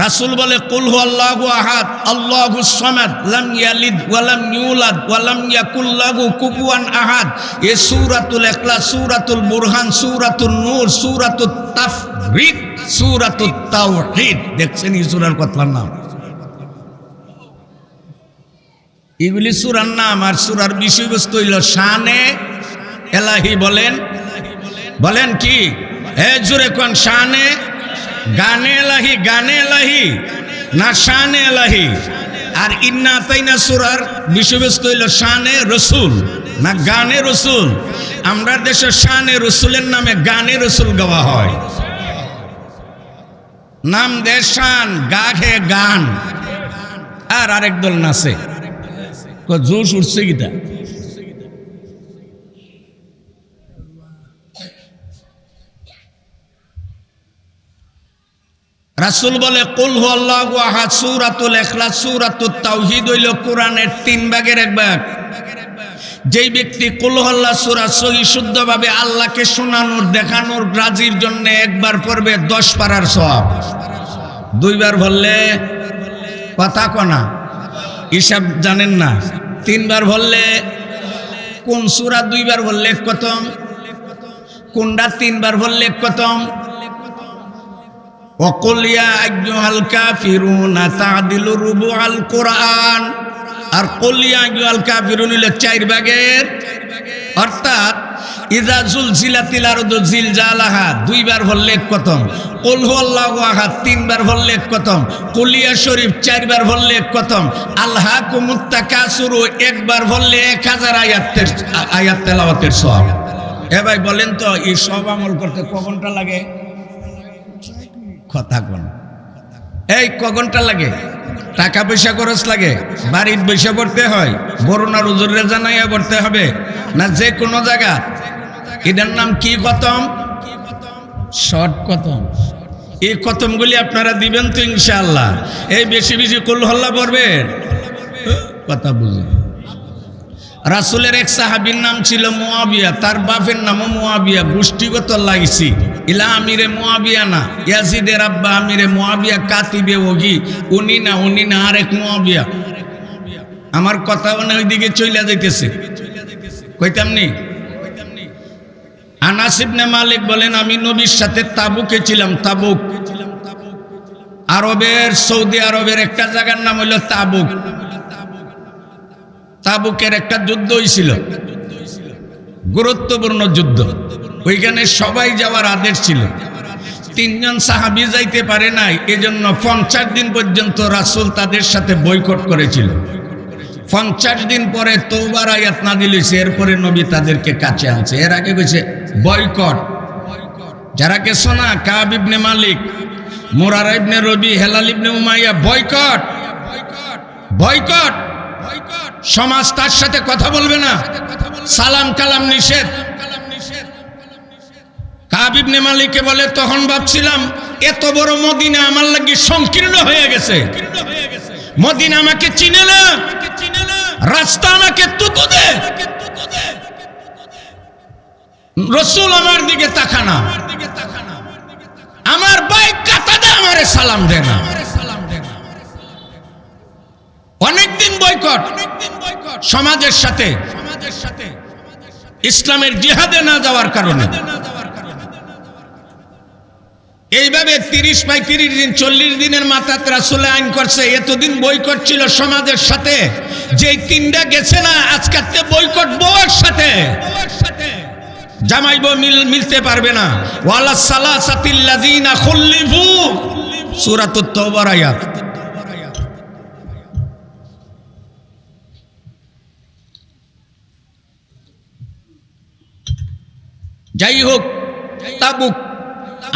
রাসূল বলে কুল হুয়াল্লাহু আহাদ আল্লাহুস সামাদ লাম ইয়ালিদ ওয়া লাম ইউলাদ ওয়া লাম ইয়াকুল লাহু কুফুয়ান আহাদ এই সূরাতুল ইখলাস সূরাতুল বুরহান সূরাতুন নূর সূরাতুত তাফরিদ সূরাতুত তাওহীদ দেখছেন এই সূরার কথার নাম এগুলি সূরার নাম আর সূরার বিষয়বস্তু হইল শানে ইলাহি বলেন কি হে জোরে কোন শানে গানে এলাহি না শানে এলাহি আর ইন্না আতাইনা সূরার বিষয়বস্তু হইল শানে রসুল না গানে রসুল আমরা দেশে শানে রসুলের নামে গানে রসুল গাওয়া হয় নাম দে শান গাহে গান আর আরেক দল নাচে জোশ উঠছে গীতা রাসূল বলে কুল হুয়াল্লাহু আহাদ সূরাতুল ইখলাস সূরাতুত তাওহীদ হইল কোরআনের 3 ভাগের 1 ভাগ যেই ব্যক্তি কুল হুয়াল্লাহ সূরা সহি শুদ্ধভাবে আল্লাহকে শোনানোর দেখানোর রাজির জন্য একবার পড়বে 10 পারার সওয়াব দুইবার বললে কথা কনা হিসাব জানেন না তিনবার বললে কোন সূরা দুইবার বললে কতম কোনটা তিনবার বললে কতম وقل يا أيها الكافرون تعدل ربع القرآن আর قل يا أيها الكافرون হলো 4 ভাগের অর্থাৎ ইযা জুলজিলাতিল আরদু জিলজালাহা দুইবার বললে কতম কুল হুয়াল্লাহু আহাদ 3 বার বললে কতম কুলিয়া শরীফ 4 বার বললে কতম আলহাকুমুত তাকাসুরু 1 বার বললে 1000 আয়াত তেলাওয়াতের সওয়াব এ ভাই বলেন তো এই সব আমল করতে ক ঘন্টা লাগে কথা কোন এই ক ঘন্টা লাগে টাকা পয়সা খরচ লাগে বাড়ির বসে পড়তে হয় বরুণার হুজুরে জানাইয়া পড়তে হবে না যে কোনো জায়গা এটার নাম কি খতম শর্ট খতম এই খতমগুলি আপনারা দিবেন তো ইনশাআল্লাহ এই বেশি বেশি কুল হুয়াল্লাহ পড়বেন কথা বুঝুন রাসূলের এক সাহাবীর নাম ছিল মুয়াবিয়া তার বাপের নামও মুয়াবিয়া গোষ্ঠীগত লাইসি ইলা আমিরে মুয়াবিয়া না ইয়াজিদের আব্বা আমিরে মুয়াবিয়া কাতিবে ওহি উনি না আরেক মুয়াবিয়া আমার কথা মনে ওইদিকে চইলা যাইতেছে কইতাম নি আনাস ইবনে মালিক বলেন আমি নবীর সাথে তাবুকে ছিলাম তাবুক সৌদি আরবের একটা জায়গার নাম হইল তাবুক তাবুকের একটা যুদ্ধ হয়েছিল গুরুত্বপূর্ণ যুদ্ধ ওইখানে সবাই যাওয়ার আদেশ ছিল 3 জন সাহাবী যাইতে পারে নাই এজন্য 50 দিন পর্যন্ত রাসূল তাদের সাথে বয়কট করেছিল 50 দিন পরে তওবার আয়াত নাযিল হইছে এরপরে নবী তাদেরকে কাছে আনছে এর আগে কইছে বয়কট যারা গেছো না কাব ইবনে মালিক মুরারা ইবনে রবি হেলাল ইবনে উমাইয়া বয়কট সমাজ তার সাথে কথা বলবে না সালাম কালাম নিষেধ কাব ইবনে মালিককে বলে তখন ভাবছিলাম এত বড় মদিনা আমার লাগি সংকীর্ণ হয়ে গেছে মদিনা আমাকে চিনে না রাস্তা আমাকে তুতু দে রাসূল আমার দিকে তাকানা আমার বাইক কাটা দে আমারে সালাম দে না অনেকদিন বয়কট সমাজের সাথে ইসলামের জিহাদে না যাওয়ার কারণে এইভাবে 30-35 দিন 40 দিনের মাথায় রাসূল আইন করছে এতদিন বয়কট ছিল সমাজের সাথে যেই 3টা গেছে না আজকে বয়কট বউয়ের সাথে জামাই বউ মিলতে পারবে না ওয়ালা সালাসাতিল লাযিনা খুল্লিফু সূরাতুত তাওবার আয়াত যাই হোক তাবুক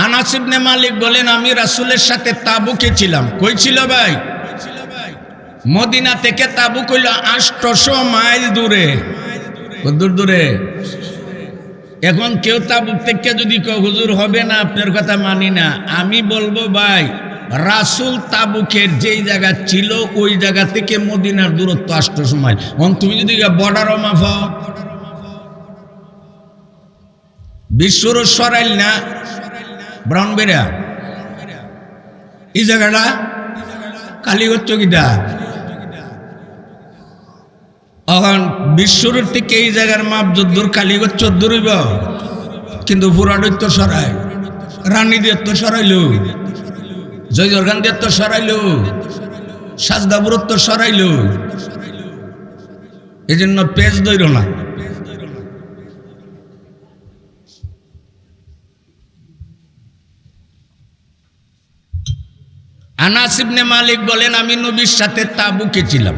আনাস ইবনে মালিক বলেন আমি রাসূলের সাথে তাবুকে ছিলাম কই ছিল ভাই মদিনা থেকে তাবুক হইল 800 মাইল দূরে দূরে এখন কেউ তাবুক থেকে যদি হুজুর হবে না আপনার কথা মানি না আমি বলবো ভাই রাসূল তাবুকের যেই জায়গা ছিল ওই জায়গা থেকে মদিনার দূরত্ব 8 সময়। তুমি যদি বর্ডারও মাফাও বিশ্বর সরাইল না ব্রাউনবেরিয়া এই জায়গাটা কালীগঞ্জ চকিদা এখন বিশ্বর থেকে এই জায়গার মাপ যদ্দূর কালীগঞ্জ 14 হইব, কিন্তু পুরাডৈত্য সরাই রানী দিয়ে তো সরাইল, জয়জরগান দিয়ে তো সরাইল, সাজদাপুরত তো সরাইল। এই জন্য পেজ দইল না। আনাস ইবনে মালিক বলেন, আমি নবীর সাথে তাবুকে ছিলাম,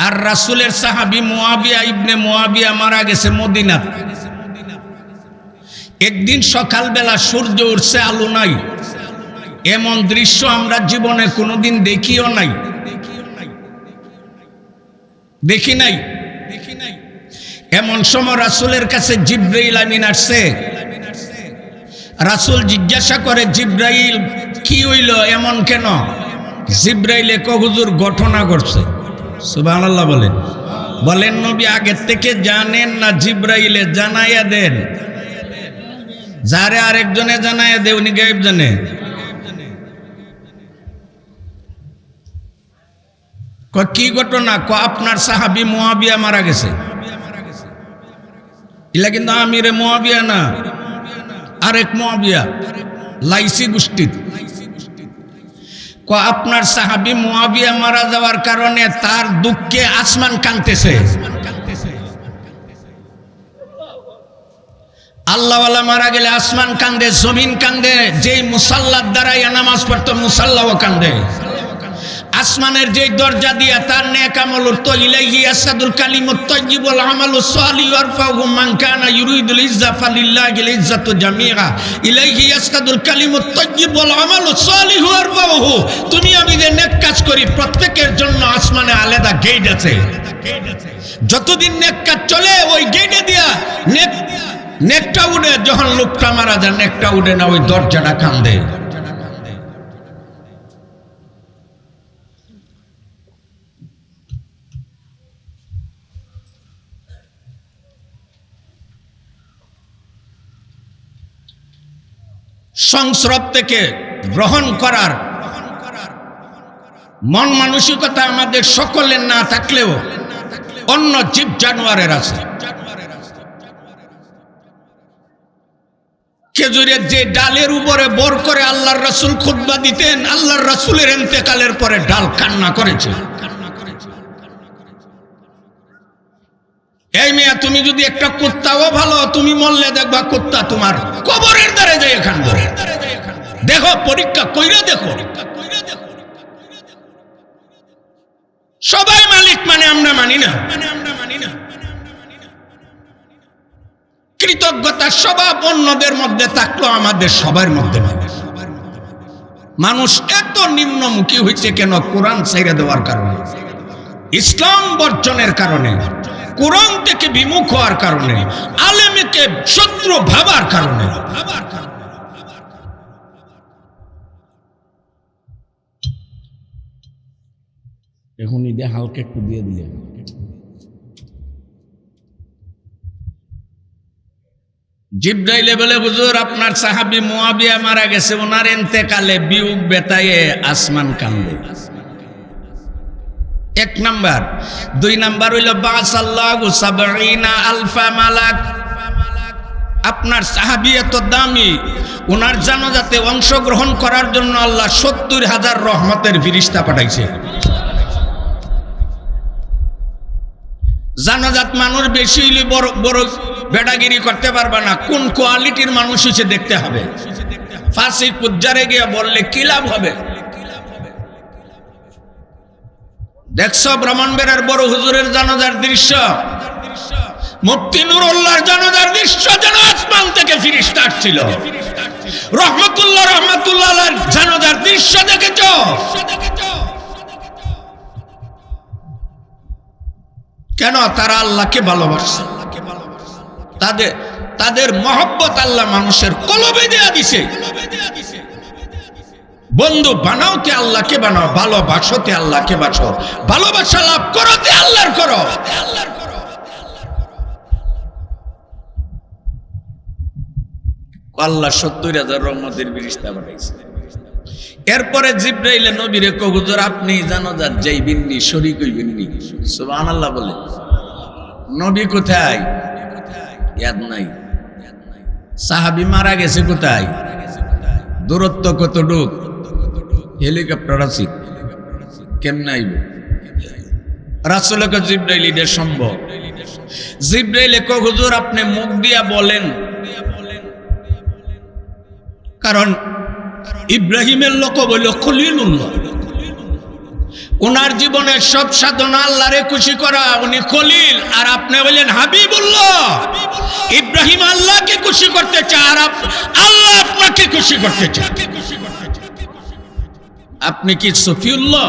আর রাসূলের সাহাবী মুয়াবিয়া ইবনে মুয়াবিয়া মারা গেছে মদিনাত। একদিন সকালবেলা সূর্য উঠছে, আলো নাই, এমন দৃশ্য আমরা জীবনে কোনোদিন দেখি নাই। এমন সময় রাসূলের কাছে জিবরাইল আমিন আসছে। রাসূল জিজ্ঞাসা করে, জিবরাইল কি হইল, এমন কেন? জিবরাইলে কয়, হুজুর ঘটনা ঘটছে। সুবহানাল্লাহ বলেন নবী আগের থেকে জানেন না জিবরাইলে জানাইয়া দেন? যারে আরেকজনে জানাইয়া দে উনি গায়েব জানে। কি ঘটনা? আপনার সাহাবী মুয়াবিয়া মারা গেছে। এলা কিন্তু আমিরে মুয়াবিয়া না, আরেক মুয়াবিয়া, লাইসি গোষ্ঠীর। আপনার সাহাবী মুয়াবিয়া মারা যাওয়ার কারণে তার দুঃখে আসমান কাঁদতেছে। আল্লাহওয়ালা মারা গেলে আসমান কান্দে, জমিন কান্দে, যেই মুসাল্লার দ্বারাই নামাজ পড়তো মুসাল্লাও কান্দে। আসমানের যেই দরজা দিয়া তার নেক আমল উঠতো, ইলাইহি ইয়াসাদুল কালিমুত তাইয়্যিবুল আমালুস সালিহু ইয়ারফাহু মান কানা ইউরিদুল ইজ্জা ফালিল্লাহিল ইজ্জাতু জামিআ, ইলাইহি ইয়াসাদুল কালিমুত তাইয়্যিবুল আমালুস সালিহু ইয়ারফাহু। তুমি আমি যে নেক কাজ করি প্রত্যেকের জন্য আসমানে আলাদা গেট আছে। যতদিন নেক কাজ চলে ওই গেটে দিয়া নেকটা উঠে, যখন লোকটা মারা যায় নেকটা উঠে না, ওই দরজাটা কান্দে। সংস্রব থেকে গ্রহণ করার মন মানসিকতা আমাদের সকলের না থাকলেও অন্য জীব জানোয়ারের আছে। খেজুরের যে ডালের উপরে বোর করে আল্লাহর রাসূল খুতবা দিতেন, আল্লাহর রাসূলের ইন্তেকালের পরে ডাল কান্না করেছে। এই মেয়া, তুমি যদি একটা কুত্তাও ভালো, তুমি মরলে দেখবা কুত্তা তোমার কবরের দ্বারে যায় কান্দে। দেখো, পরীক্ষা কইরা দেখো। সবাই মালিক মানে আমরা মানি না। কৃতজ্ঞতার স্বভাব অন্যদের মধ্যে থাকলো, আমাদের সবার মধ্যে মানুষ এত নিম্নমুখী হয়েছে কেন? কোরআন ছেড়ে দেওয়ার কারণে, ইসলাম বর্জনের কারণে, কোরআন থেকে বিমুখ হওয়ার কারণে, আলেমকে শত্রু ভাবার কারণে। এখন ঈদে হালকা একটু দিয়ে দিলেন। জিবরাইলে বলে, হুজুর আপনার সাহাবী মুয়াবিয়া মারা গেছে, ওনার ইন্তেকালে বিয়োগ বেতায়ে আসমান কান্দে। 1 নাম্বার। 2 নাম্বার হইল বাসাল্লাহু 70 আলফা মালাক। আপনার সাহাবী এত দামি, ওনার জানাজাতে অংশগ্রহণ করার জন্য আল্লাহ 70,000 রহমতের ফেরেশতা পাঠাইছে। জানাজাত মানুষ বেশি হইলে বড় বড় বেড়াগিরি করতে পারবে না, কোন কোয়ালিটির মানুষ হচ্ছে দেখতে হবে। ফাঁসি কুজ্জারে গিয়ে বললে কি লাভ হবে? দেখছো ব্রাহ্মণবাড়িয়ার বড় হুজুরের জানাজার দৃশ্য, মুফতি নুরুল্লাহর জানাজার দৃশ্য যেন আসমান থেকে ফেরেশতা আসছিল। রহমাতুল্লাহ আলাইহির জানাজার দৃশ্য দেখেছো? কেন? তারা আল্লাহকে ভালোবাসে, তাদের মহব্বত আল্লাহ মানুষের কলবে দেয়া দিছে। বন্ধু বানাওতে আল্লাহকে বানাও, ভালোবাসোতে আল্লাহকে বাসো, ভালোবাসা লাভ করোতে আল্লাহর করো। আল্লাহ 70,000 রহমতের ফেরেশতা পাঠাইছে। এরপরে জিবরাইল নবীরে কয়, হুজুর আপনি জানো যাইবেননি, শরীক হইবেননি। সুবহানাল্লাহ বলে। নবী কোথায়? ইয়াদ নাই। সাহাবী মারা গেছে কোথায়? দূরত্ব কতটুক? হেলিকপ্টার আছে, কেমনে আইব? রাসূলকে জিবরাইল এটা সম্ভব। জিবরাইল কয়, হুজুর আপনি মুখ দিয়া বলেন, কারণ ইব্রাহিমের লকব হইল খলিলুল্লাহ। ওনার জীবনের সব সাধনা আল্লাহরে খুশি করা, উনি খলিল। আর আপনি বললেন হাবিবুল্লাহ। ইব্রাহিম আল্লাহকে খুশি করতে চায়, আর আল্লাহ আপনাকে খুশি করতে চায়। আপনি কি সফিউল্লাহ?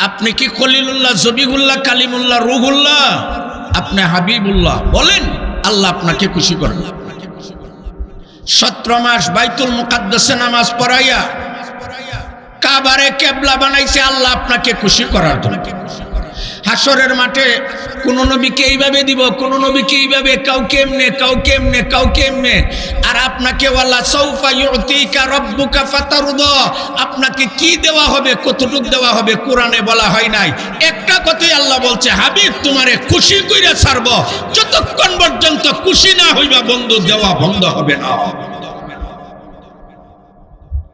আপনি কি খলিলুল্লাহ, জবিহুল্লাহ, কালিমুল্লাহ, রুহুল্লাহ? আপনি হাবিবুল্লাহ। বলেন, আল্লাহ আপনাকে খুশি করেন। 17 মাস বাইতুল মুকাদ্দাসে নামাজ পড়াইয়া কাবারে কিবলা বানাইছে আল্লাহ আপনাকে খুশি করার জন্য। হাসরের মাঠে কোন নবীকে এইভাবে দিব, কোন নবীকে এইভাবে, কাউকে এমনে, কাউকে এমনে, কাউকে এমনে। আর আপনাকে ওয়ালা সাউফা ইউতিকা রাব্বুকা ফাতারদা, আপনাকে কি দেওয়া হবে, কতটুকু দেওয়া হবে কোরআনে বলা হয় নাই। একটা কথাই আল্লাহ বলছে, হাবিব তোমারে খুশি কইরা ছাড়ব, যতক্ষণ পর্যন্ত খুশি না হইবা বন্ধু দেওয়া বন্ধ হবে না।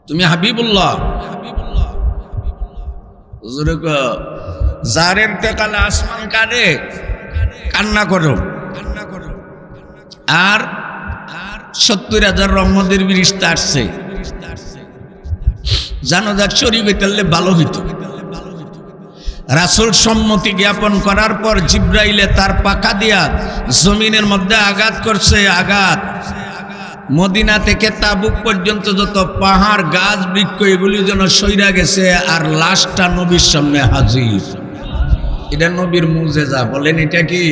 তুমি হাবিবুল্লাহ। হুজুরে কয়, যার ইন্তেকালে আসমান কাঁদে, কান্না করো। আর 70,000 রহমতের ফেরেশতা আসছে। জানাজার শরীক হইতে ভালো হইত। রাসূল সম্মতি জ্ঞাপন করার পর জিবরাইলে তার পাখা দিয়া জমিনের মধ্যে আঘাত করছে। আঘাত মদিনা থেকে তাবুক পর্যন্ত যত পাহাড়, গাছ, বৃক্ষ এগুলি যেন সইরা গেছে। আর লাশটা নবীর সামনে হাজির। এটা নবীর মুজেজা। বলেন এটা কি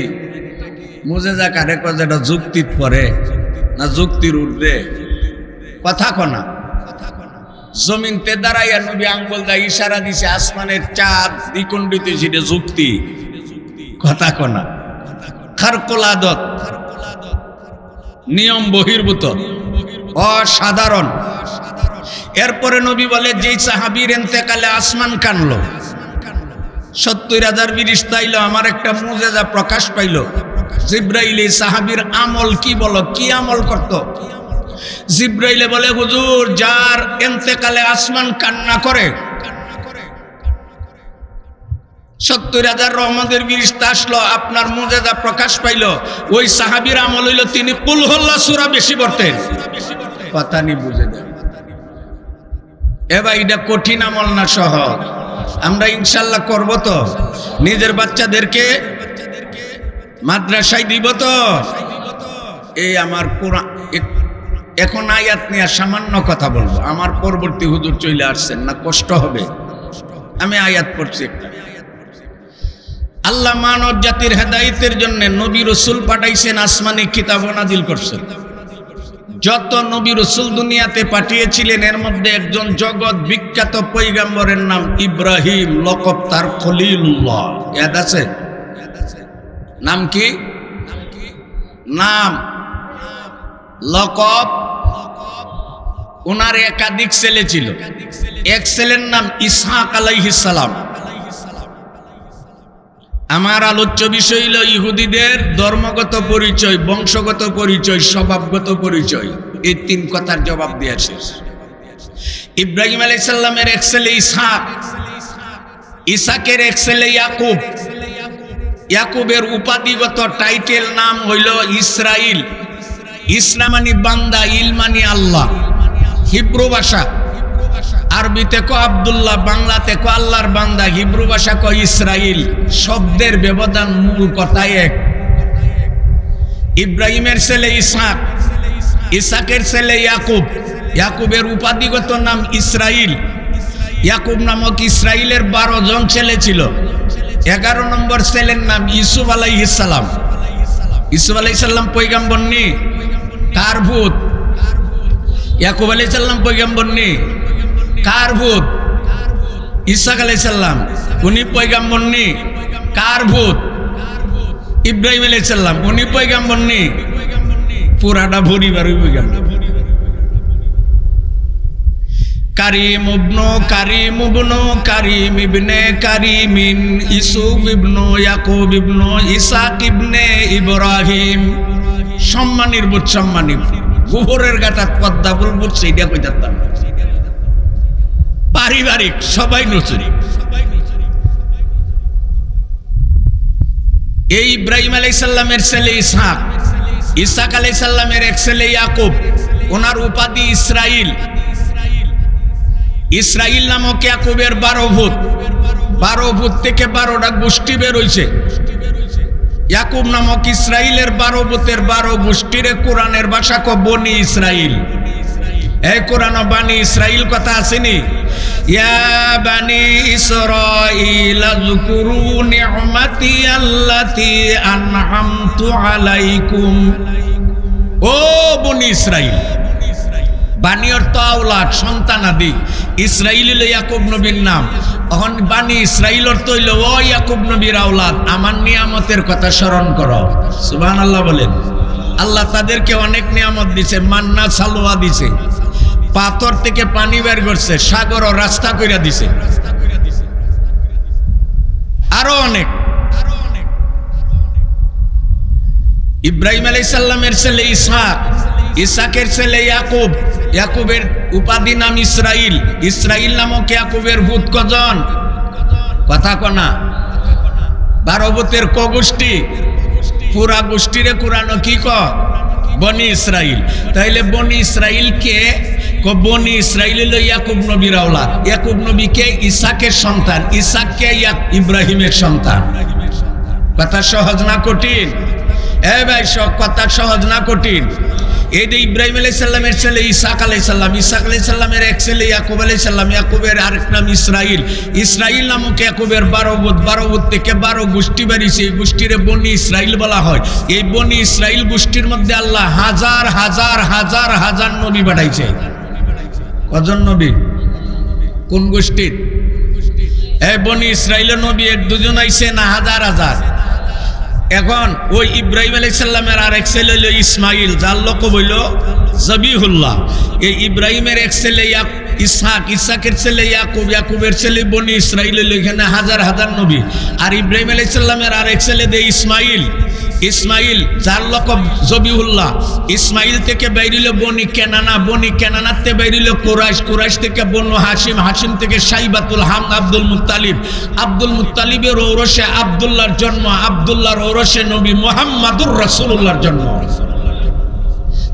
মুজেজা? কারে কয়? যেটা যুক্তির পরে না যুক্তির উঠবে? কথা কনা। জমিনতে দাঁড়াইয়া নবী আঙ্গুল দা ইশারা দিছে, আসমানের চাঁদ দ্বিখণ্ডিত, সেটা যুক্তি? কথা কনা। খারকুল আদত, নিয়ম বহির্ভূত, অসাধারণ। এরপরে নবী বলে, যেই সাহাবীর ইন্তেকালে আসমান কানলো, 70,000 ফেরেশতা আইলো, আমার একটা মুজেজা প্রকাশ পাইল। জিবরাইল এই সাহাবীর আমল কি বলো, কি আমল করত? জিবরাইলে বলে, হুজুর যার ইন্তেকালে আসমান কান্না করে, 70,000 রহমতের ফেরেশতা আসলো, আপনার মুজেজা প্রকাশ পাইল। ওই সাহাবীর আমল হইল তিনি কুল হুল্লাহ সূরা বেশি পড়তেন। কথা নি বুঝে দেন। এবার এটা কঠিন আমল না সহজ? আমরা ইনশাল্লাহ করব তো? নিজের বাচ্চাদেরকে মাদ্রাসায় দিব তো? এই আমার কোরআন, এখন আয়াত নিয়ে সামান্য কথা বলবো। আমার পরবর্তী হুজুর চলে আসছেন না, কষ্ট হবে। আমি আয়াত পড়ছি একটা। আল্লাহ মানব জাতির হেদায়েতের জন্য নবী রাসূল পাঠাইছেন, আসমানি কিতাব নাজিল করছেন। যত নবী রাসূল দুনিয়াতে পাঠিয়েছিলেন, এর মধ্যে একজন জগৎ বিখ্যাত পয়গম্বরের নাম ইব্রাহিম, লকব তার খলিলুল্লাহ। ইয়াদ আছে? নাম কি? নাম লকব। ওনার একাধিক ছেলে ছিল। এক ছেলের নাম ইসহাক আলাইহিস সালাম। আমার আলোচ্য বিষয় হল ইহুদিদের ধর্মগত পরিচয়, বংশগত পরিচয়, স্বভাবগত পরিচয়। এই 3 কথার জবাব দিয়ে শেষ। ইব্রাহিম আলাইহিস সালামের এক ছেলে ইসহাক, ইসহাকের এক ছেলে ইয়াকুব। ইয়াকুবের উপাধিগত টাইটেল নাম হইল ইসরাইল। ইসরা মানে বান্দা, ইল মানে আল্লাহ। হিব্রু ভাষা, আরবিতে কো আব্দুল্লাহ, বাংলাতে কো আল্লাহর বান্দা, হিব্রু ভাষা কো ইসরাইল। শব্দের ব্যবধান, মূল কথা এক। ইব্রাহিমের ছেলে ইসহাক, ইসহাকের ছেলে ইয়াকুব। ইয়াকুবের উপাধিগত নাম ইসরাইল। ইয়াকুব নামক ইসরাইলের 12 জন ছেলে ছিল। 11 নম্বর ছেলের নাম ইউসুফ আলাইহিস সালাম। ইউসুফ আলাইহিস সালাম পয়গম্বর নি? কার ভূত? ইয়াকুব আলাইহিস সালাম পয়গম্বর নি? কার ভূত? ইসাক আলাইহিস সালাম। উনি পয়গাম্বর নি? কার ভূত? ইব্রাহিম আলাইহিস সালাম। উনি পয়গাম্বর নি? পুরাটা পরিবার পয়গাম্বর। কারিম ইবনু কারিম ইবনু কারিম ইবনে কারিমিন ইউসুফ ইবনু ইয়াকুব ইবনু ইসাক ইবনে ইব্রাহিম। সম্মানীর বুট, সম্মানী। গোবরের গাটাত পদ্মা ফুল বুট, সেইটা কইতাম। পারিবারিক সবাই নচুরি। এই ইব্রাহিম আলাইহিস সালামের ছেলে ইসহাক, ইসহাক আলাইহিস সালামের এক ছেলে ইয়াকুব, ওনার উপাধি ইসরাইল। ইসরাইল নামক ইয়াকুবের 12 ভূত, 12 ভূত থেকে 12টা গোষ্ঠী বের হইছে। ইয়াকুব নামক ইসরাইলের 12 ভূতের 12 গোষ্ঠীরে কোরআনের ভাষা ক বনি ইসরাইল। এই কোরআন বানি ইসরাইল কথা আসেনি? ইয়া বানি ইসরাইল যকুরু নি'মাতি আল্লাতী আন'আমতু আলাইকুম। ও বনি ইসরাইল। বানি অর্থ আওলাদ, সন্তানাদি। ইসরাইল হইল ইয়াকুব নবীর নাম। এখন বানি ইসরাইল অর্থ হইল ও ইয়াকুব নবীর আওলাদ, আমার নিয়ামতের কথা স্মরণ করো। সুবহানাল্লাহ বলেন। আল্লাহ তাদেরকে অনেক নিয়ামত দিছে, মান্না সালোয়া দিছে, পাথর থেকে পানি বের করছে, সাগর ও রাস্তা কইরা দিছে, আরো অনেক। ইব্রাহিম আলাইহিস সালামের ছেলে ইসহাক, ইসহাকের ছেলে ইয়াকুব, ইয়াকুবের উপাধি নাম ইসরাইল। ইসরাইল নামক ইয়াকুবের ভূত কজন? কথা কনা 12 ভূতের ক গোষ্ঠী? পুরা গোষ্ঠীরে কোরআন কি ক? বনি ইসরাইল। তাইলে বনি ইসরাইল কে? বনি ইসরাইল হইল ইয়াকুব নবীর আওলাদ। ইয়াকুব নবী কে? ইসহাকের সন্তান। ইসহাক কে? ইব্রাহিমের সন্তান। কথা সহজ না কঠিন? এ ভাই, সব কথা সহজ না কঠিন? এই যে ইব্রাহিম আলাইহিস সালামের ছেলে ইসহাক আলাইহিস সালাম, ইসহাক আলাইহিস সালামের এক ছেলে ইয়াকুব আলাইহিস সালাম, ইয়াকুবের আরেক নাম ইসরাইল। ইসরাইল নামক ইয়াকুবের 12 ভূত, 12 ভূত থেকে 12 গোষ্ঠী বেরিয়েছে। এই গোষ্ঠীরে বনি ইসরাইল বলা হয়। এই বনি ইসরাইল গোষ্ঠীর মধ্যে আল্লাহ হাজার হাজার হাজার হাজার নবী পাঠাইছে। কজন নবী? কোন গোষ্ঠীর? এই বনি ইসরাইলের নবী এক দুজন আইছে না হাজার হাজার? এখন ওই ইব্রাহিম আলাইহিস সালামের আরেক ছেলে হইল ইসমাইল, যার লকব হইল জবিহুল্লাহ। এই ইব্রাহিমের এক ছেলে ইসহাক, ইসহাকের ছেলে ইয়াকুব, ইয়াকুবের ছেলে বনি ইসরাইল হইল। এখানে হাজার হাজার নবী। আর ইব্রাহিম আলাইহিস সালামের আরেক ছেলে দে ইসমাইল, ইসমাইল যার লকব জবিহুল্লাহ। ইসমাইল থেকে বাইরিল বনি কেনানা, বনি কেনানাতে বাইরিল কুরাইশ, কুরাইশ থেকে বনু হাশিম, হাশিম থেকে সাইবাতুল হাম আব্দুল মুত্তালিব, আব্দুল মুত্তালিবের ঔরসে আব্দুল্লাহর জন্ম, আব্দুল্লাহর ঔরসে নবী মুহাম্মাদুর রাসূলুল্লাহর জন্ম।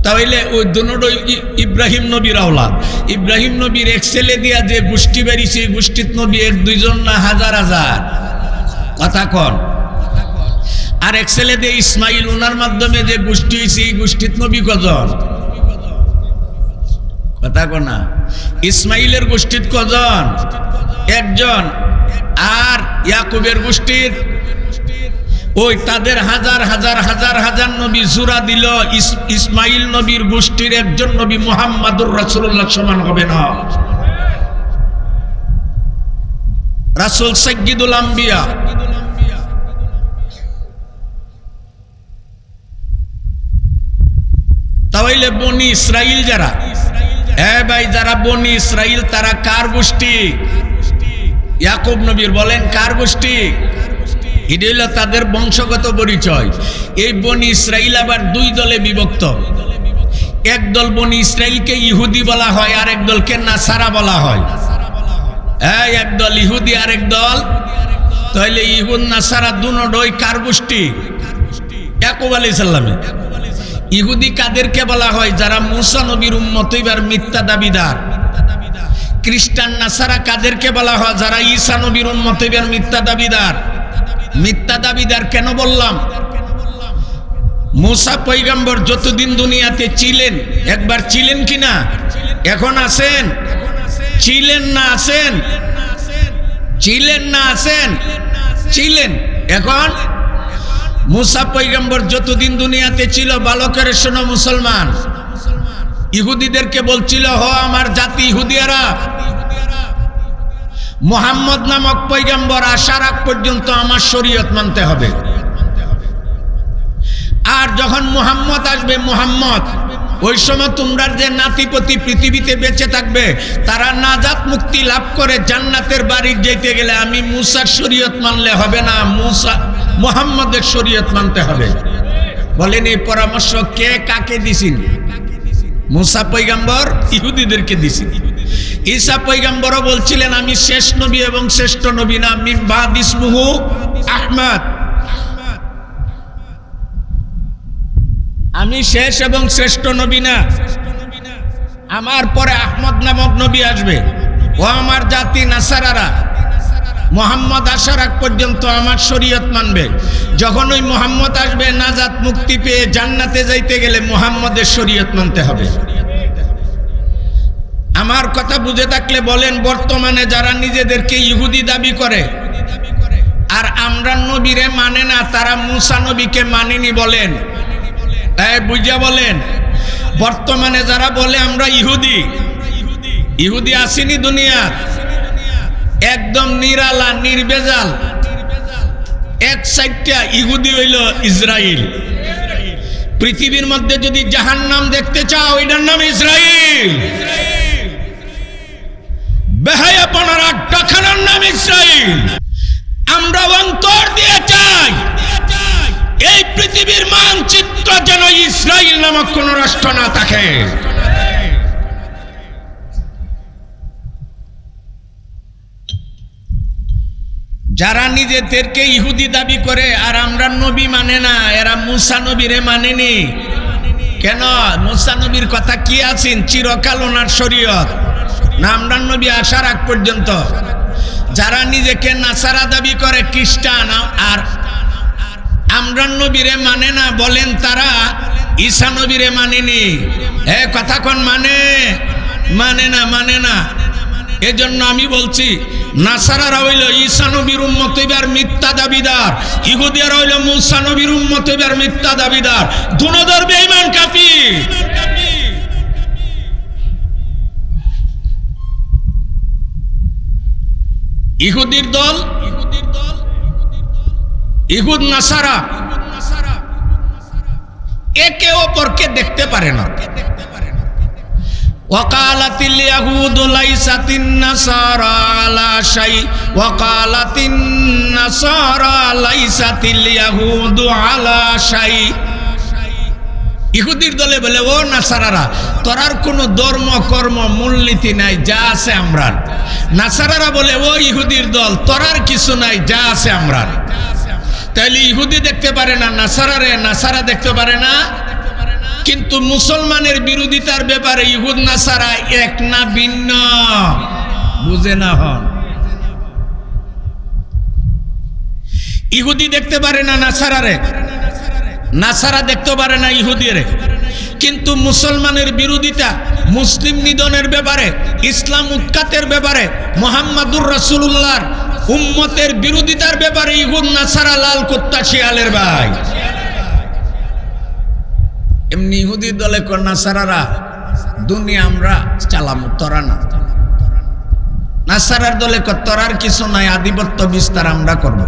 তাহলে ওই দুটোই ইব্রাহিম নবীর আওলাদ। ইব্রাহিম নবীর এক ছেলে দিয়া যে গোষ্ঠী বেরিয়েছে, এই গোষ্ঠীর নবী এক দুইজন না হাজার হাজার? কথা কন। আর এক ছেলে দিয়ে ইসমাইল, ওনার মাধ্যমে যে গোষ্ঠী হয়েছে, এই গোষ্ঠীর নবী কজন? কথা কনা। ইসমাইলের গোষ্ঠীর কজন? একজন। আর ইয়াকুবের গোষ্ঠীর ওই তাদের হাজার হাজার হাজার হাজার নবী জোড়া দিল। ইসমাইল নবীর গোষ্ঠীর একজন নবী মুহাম্মাদুর রাসূলুল্লাহ সমান হবে না। রাসূল সাইয়্যিদুল আম্বিয়া। তাহলে বনি ইসরাইল যারা, ভাই যারা বনি ইসরাইল, তারা কার গোষ্ঠী? ইয়াকুব নবীর। বলেন কার গোষ্ঠী? এটা হলো তাদের বংশগত পরিচয়। এই বনি ইসরাইল আবার দুই দলে বিভক্ত। এক দল বনি ইসরাইলকে ইহুদি বলা হয়, আর এক দলকে নাসারা বলা হয়। এক দল ইহুদি, আর এক দল। তাহলে ইহুদ নাসারা দুটোই কার গোষ্ঠী? ইয়াকুব আলাইহিস সালামের। ইহুদি কাদেরকে বলা হয়? যারা মুসা নবীর উম্মত হইবার মিথ্যা দাবিদার। খ্রিস্টান নাসারা কাদেরকে বলা হয়? যারা ঈসা নবীর উম্মত হইবার মিথ্যা দাবিদার। মিথ্যা দাবিদার কেন বললাম? মুসা পয়গম্বর যতদিন দুনিয়াতে ছিলেন, একবার ছিলেন কিনা? এখন আছেন? ছিলেন না আছেন? ছিলেন না আছেন? ছিলেন। এখন মুসা পয়গম্বর যতদিন দুনিয়াতে ছিল, ভালো করে শোনো মুসলমান, ইহুদিদেরকে বলছিল, হ আমার জাতি ইহুদিয়ারা, মুহাম্মদ নামক পয়গম্বর আসার আগ পর্যন্ত আমার শরীয়ত মানতে হবে। আর যখন মুহাম্মদ আসবে, মুহাম্মদ ওই সময় তোমরা যে নাতিপতি পৃথিবীতে বেঁচে থাকবে, তারা নাজাত মুক্তি লাভ করে জান্নাতের বাড়ি যেতে গেলে আমি মুসার শরীয়ত মানলে হবে না, মুহাম্মদের শরীয়ত মানতে হবে। বলেন এই পরামর্শ কে কাকে দিছেন? মুসা পয়গম্বর ইহুদিদেরকে দিছেন। ঈসা পয়গম্বরও বলছিলেন আমি শেষ নবী এবং শ্রেষ্ঠ নবী না, মিন বাদ ইসমুহু আহমদ, আমি শেষ এবং শ্রেষ্ঠ নবী না, আমার পরে আহমদ নামক নবী আসবে। ও আমার জাতি নাসারারা, মুহাম্মদ আসার আগ পর্যন্ত আমার শরীয়ত মানবে। যখন ওই মুহাম্মদ আসবে, নাজাত মুক্তি পেয়ে জান্নাতে যাইতে গেলে মুহাম্মদের শরীয়ত মানতে হবে। আমার কথা বুঝে থাকলে বলেন, বর্তমানে যারা নিজেদেরকে ইহুদি দাবি করে আর আমরা নবীরে মানে না, তারা মুসা নবীকে মানেনি বলেন, তাই বুঝা বলেন। বর্তমানে যারা বলে আমরা ইহুদি, ইহুদি আসেনি দুনিয়ার, একদম নিরালা নির্বেজাল এক সাইডটা ইহুদি হইল ইসরাইল। পৃথিবীর মধ্যে যদি জাহান্নাম দেখতে চাও, এটার নাম ইসরাইল। বেহায়াপনার আড্ডাখানার নাম ইসরাইল। আমরা অন্তর দিয়ে চাই এই পৃথিবীর মানচিত্র যেন ইসরাইল নামক কোন রাষ্ট্র না থাকে। যারা নিজেদেরকে ইহুদি দাবি করে আর আমরা নবী মানে না, এরা মুসা নবীরে মানেনি। কেন? মুসা নবীর কথা কি আছেন? চিরকাল ওনার শরীয়ত না, আমরা নবী আসার আগ পর্যন্ত। যারা নিজেকে নাসারা দাবি করে, খ্রিস্টান, আর আমরা নবীরে মানে না বলেন, তারা ঈসা নবীরে মানেনি। কথা কোন মানে না। এজন্য আমি বলছি, নাসারারা হইল ঈসা নবীর উম্মত হইবার মিথ্যা দাবিদার, ইহুদিরা হইল মুসা নবীর উম্মত হইবার মিথ্যা দাবিদার। দুনোদর বেঈমান কাফির। ইহুদির দল, ইহুদ নাসারা একে অপরকে দেখতে পারে না। ওয়াকালাতিল ইয়াহুদু লাইসাতিন নাসারা আলা শাই ওয়াকালাতিন নাসারা লাইসাতিল ইয়াহুদু আলা শাই। ইহুদির দলে বলে, ও নাসারারা, তোরার কোনো ধর্ম কর্ম মূলনীতি নাই, যা আছে আমরা। নাসারারা বলে, ও ইহুদির দল, তোরার কিছু নাই, যা আছে আমরা। তাইলে ইহুদি দেখতে পারে না নাসারারে, নাসারা দেখতে পারে না। কিন্তু মুসলমানের বিরোধিতার ব্যাপারে ইহুদ নাসারা এক না ভিন্ন? বুঝে না হন। ইহুদি দেখতে পারে না নাসারারে, নাসারা দেখতে পারে না ইহুদিরে। কিন্তু মুসলমানের বিরোধিতা, মুসলিম নিধনের ব্যাপারে, ইসলাম উৎখাতের ব্যাপারে, মুহাম্মাদুর রাসূলুল্লাহর উম্মতের বিরোধিতার ব্যাপারে ইহুদ নাসারা লাল কুত্তা শিয়ালের ভাই। এমনি ইহুদি দলে কোন নাসারারা দুনিয়া আমরা চালামু, তোরা না। নাসারার দলে তোরার কিছু নাই, আধিপত্য বিস্তার আমরা করব।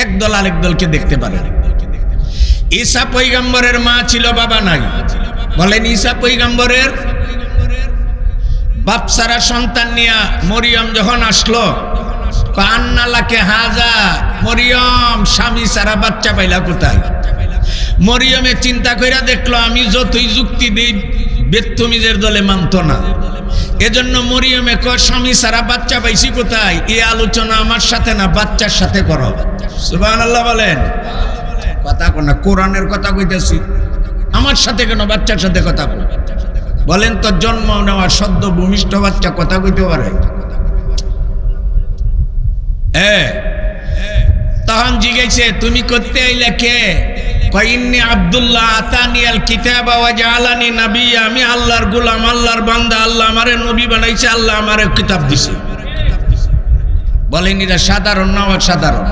এক দল আরেক দলকে দেখতে পারে। ঈসা পয়গম্বরের মা ছিল, বাবা নাই। বলেন, ঈসা পয়গম্বরের বাপ সারা সন্তান নিয়া মরিয়ম যখন আসলো, কান্নালাকে হাজা, মরিয়ম স্বামী সারা বাচ্চা পাইলা কোথায়? মরিয়মে চিন্তা কইরা দেখলো, আমি যতই যুক্তি দিই বেত্তমিজের দলে মানত না। এজন্য মরিয়মে কয়, স্বামী সারা বাচ্চা পাইছি কোথায়? এই আলোচনা আমার সাথে না, বাচ্চার সাথে করো। সুবহানাল্লাহ বলেন। কথা কোন কোরআনের কথা কইতেছি, আমার সাথে কেন বাচ্চার সাথে কথা বলেন? তো জন্ম নেওয়া সদ্য ভূমিষ্ঠ বাচ্চা কথা কইতে পারে? তখন জিজ্ঞেসে, তুমি করতে আইলে কে? কইন্নি আব্দুল্লাহ আতানিয়াল কিতাবা ওয়া জাআলানি নাবিয়্যা, আমি আল্লাহর গোলাম, আল্লাহর বান্দা, আল্লাহ আমারে নবী বানাইছে, আল্লাহ আমারে কিতাব দিছে। বলেন, এটা সাধারণ না অসাধারণ?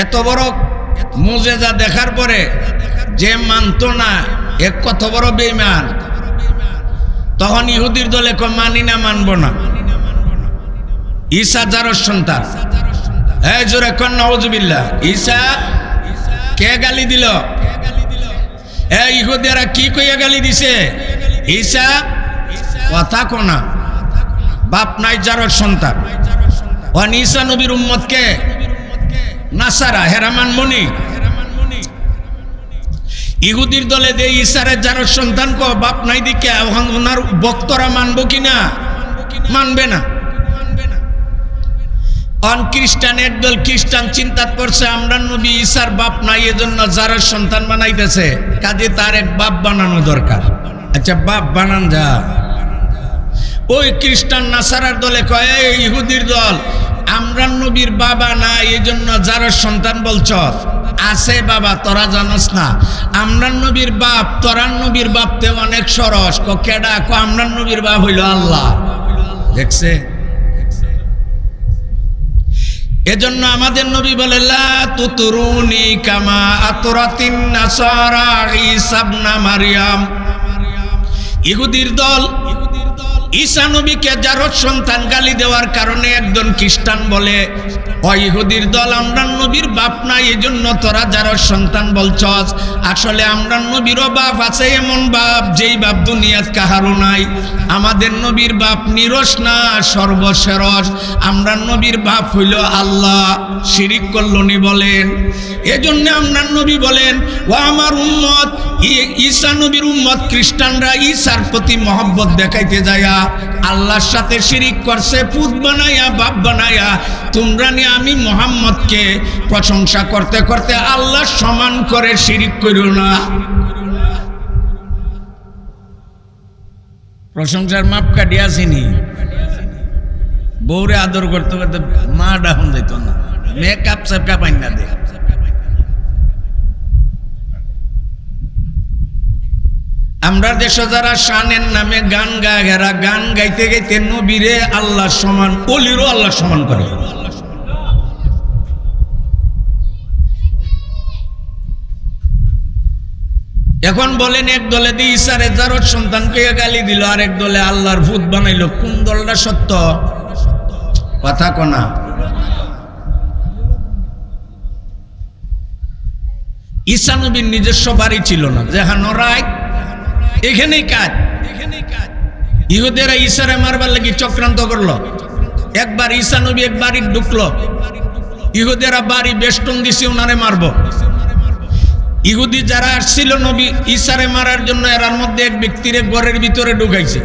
এত বড় মুজেজা দেখার পরে যে মানত না, এক কত বড় বেঈমান। তখন ইহুদির দলে কয়, মানি না, মানব না। ঈসা যারর সন্তান। এই জোরে কোন নাউজুবিল্লাহ। ঈসা কে গালি দিল? এই ইহুদিরা কি কইয়া গালি দিছে? ঈসা কথা কোনা, বাপ নাই যারর সন্তান। ওয়ান ঈসা নবীর উম্মত কে? নাসারা, হেরামান মনি। ইহুদির দলে দে ঈসারে যারর সন্তান কো বাপ নাই দিকে ওনার ভক্তরা মানবো কিনা? মানবে না। অন খ্রিস্টান একদল খ্রিস্টান চিন্তা করছে আমরা নবী ঈসার বাপ নাই, এজন্য যারর সন্তান বানাইতেছে, কাজে তার এক বাপ বানানো দরকার। আচ্ছা বাপ বানান যা। ওই খ্রিস্টান নাসারার দলে কয় ইহুদির দল আমরা নবীর বাবা না, এই জন্য যারর সন্তান বলছ। আছে বাবা, তোরা জানোস না আমরা নবীর বাপ, তোরা নবীর বাপতে অনেক সরস। কেডা? আমরা নবীর বাপ হইল আল্লাহ। দেখছে? এজন্য আমাদের নবী বলে লা তুতরুনি কামা আতরাতিন নাসারা ঈসা ইবনে মারইয়াম। ইহুদির দল ঈসা নবীকে যারর সন্তান গালি দেওয়ার কারণে একজন খ্রিস্টান বলে ও ইহুদির দল আমরা নবীর বাপ নাই, এজন্য তোরা যারর সন্তান বলছস। আসলে আমরা নবীরও বাপ আছে, এমন বাপ যেই বাপ দুনিয়াত কাহারও নাই। আমাদের নবীর বাপ নিরস না, সর্বশেরস। আমরা নবীর বাপ হইল আল্লাহ। শিরিক করলনি বলেন। এজন্য আমরা নবী বলেন ও আমার উম্মত, ঈসা নবীর উম্মত খ্রিস্টানরা ঈসার প্রতি মহব্বত দেখাইতে যায়া আল্লাহর সাথে শিরিক করছে, পুত বানায়া বাপ বানায়া। তোমরা নিয়ে আমি মুহাম্মদকে প্রশংসা করতে করতে আল্লাহ সমান করে শিরিক করিও না। প্রশংসার মাপ কাটিয়াছিনি। বউরে আদর করতে করতে মা ডাউন যাইত না, মেকআপ সেপকা পাই না দে। আমরা দেশে যারা শানের নামে গান গায়, এরা গান গাইতে গাইতে নবীরে আল্লাহ সমান, অলিরও আল্লাহ সমান করে। এখন বলেন এক দলে দিয়ে ঈসারে যারর সন্তানকে গালি দিল, আর এক দলে আল্লাহর ভূত বানাইলো। কোন দলটা সত্য? কথা কোনা। ঈসা নবীর নিজস্ব বাড়ি ছিল না, যেখানে রায় এখানেই কাজ। ইহুদেরা ঈসারে মারবার লাগি চক্রান্ত করলো। একবার ঈসা নবী এক বাড়ি ঢুকলো, ইহুদেরা বাড়ি বেষ্টন দিছে ওনারে মারবো। ইহুদি যারা আসছিল নবী ঈসারে মারার জন্য, এরার মধ্যে এক ব্যক্তির ঘরের ভিতরে ঢুকাইছে।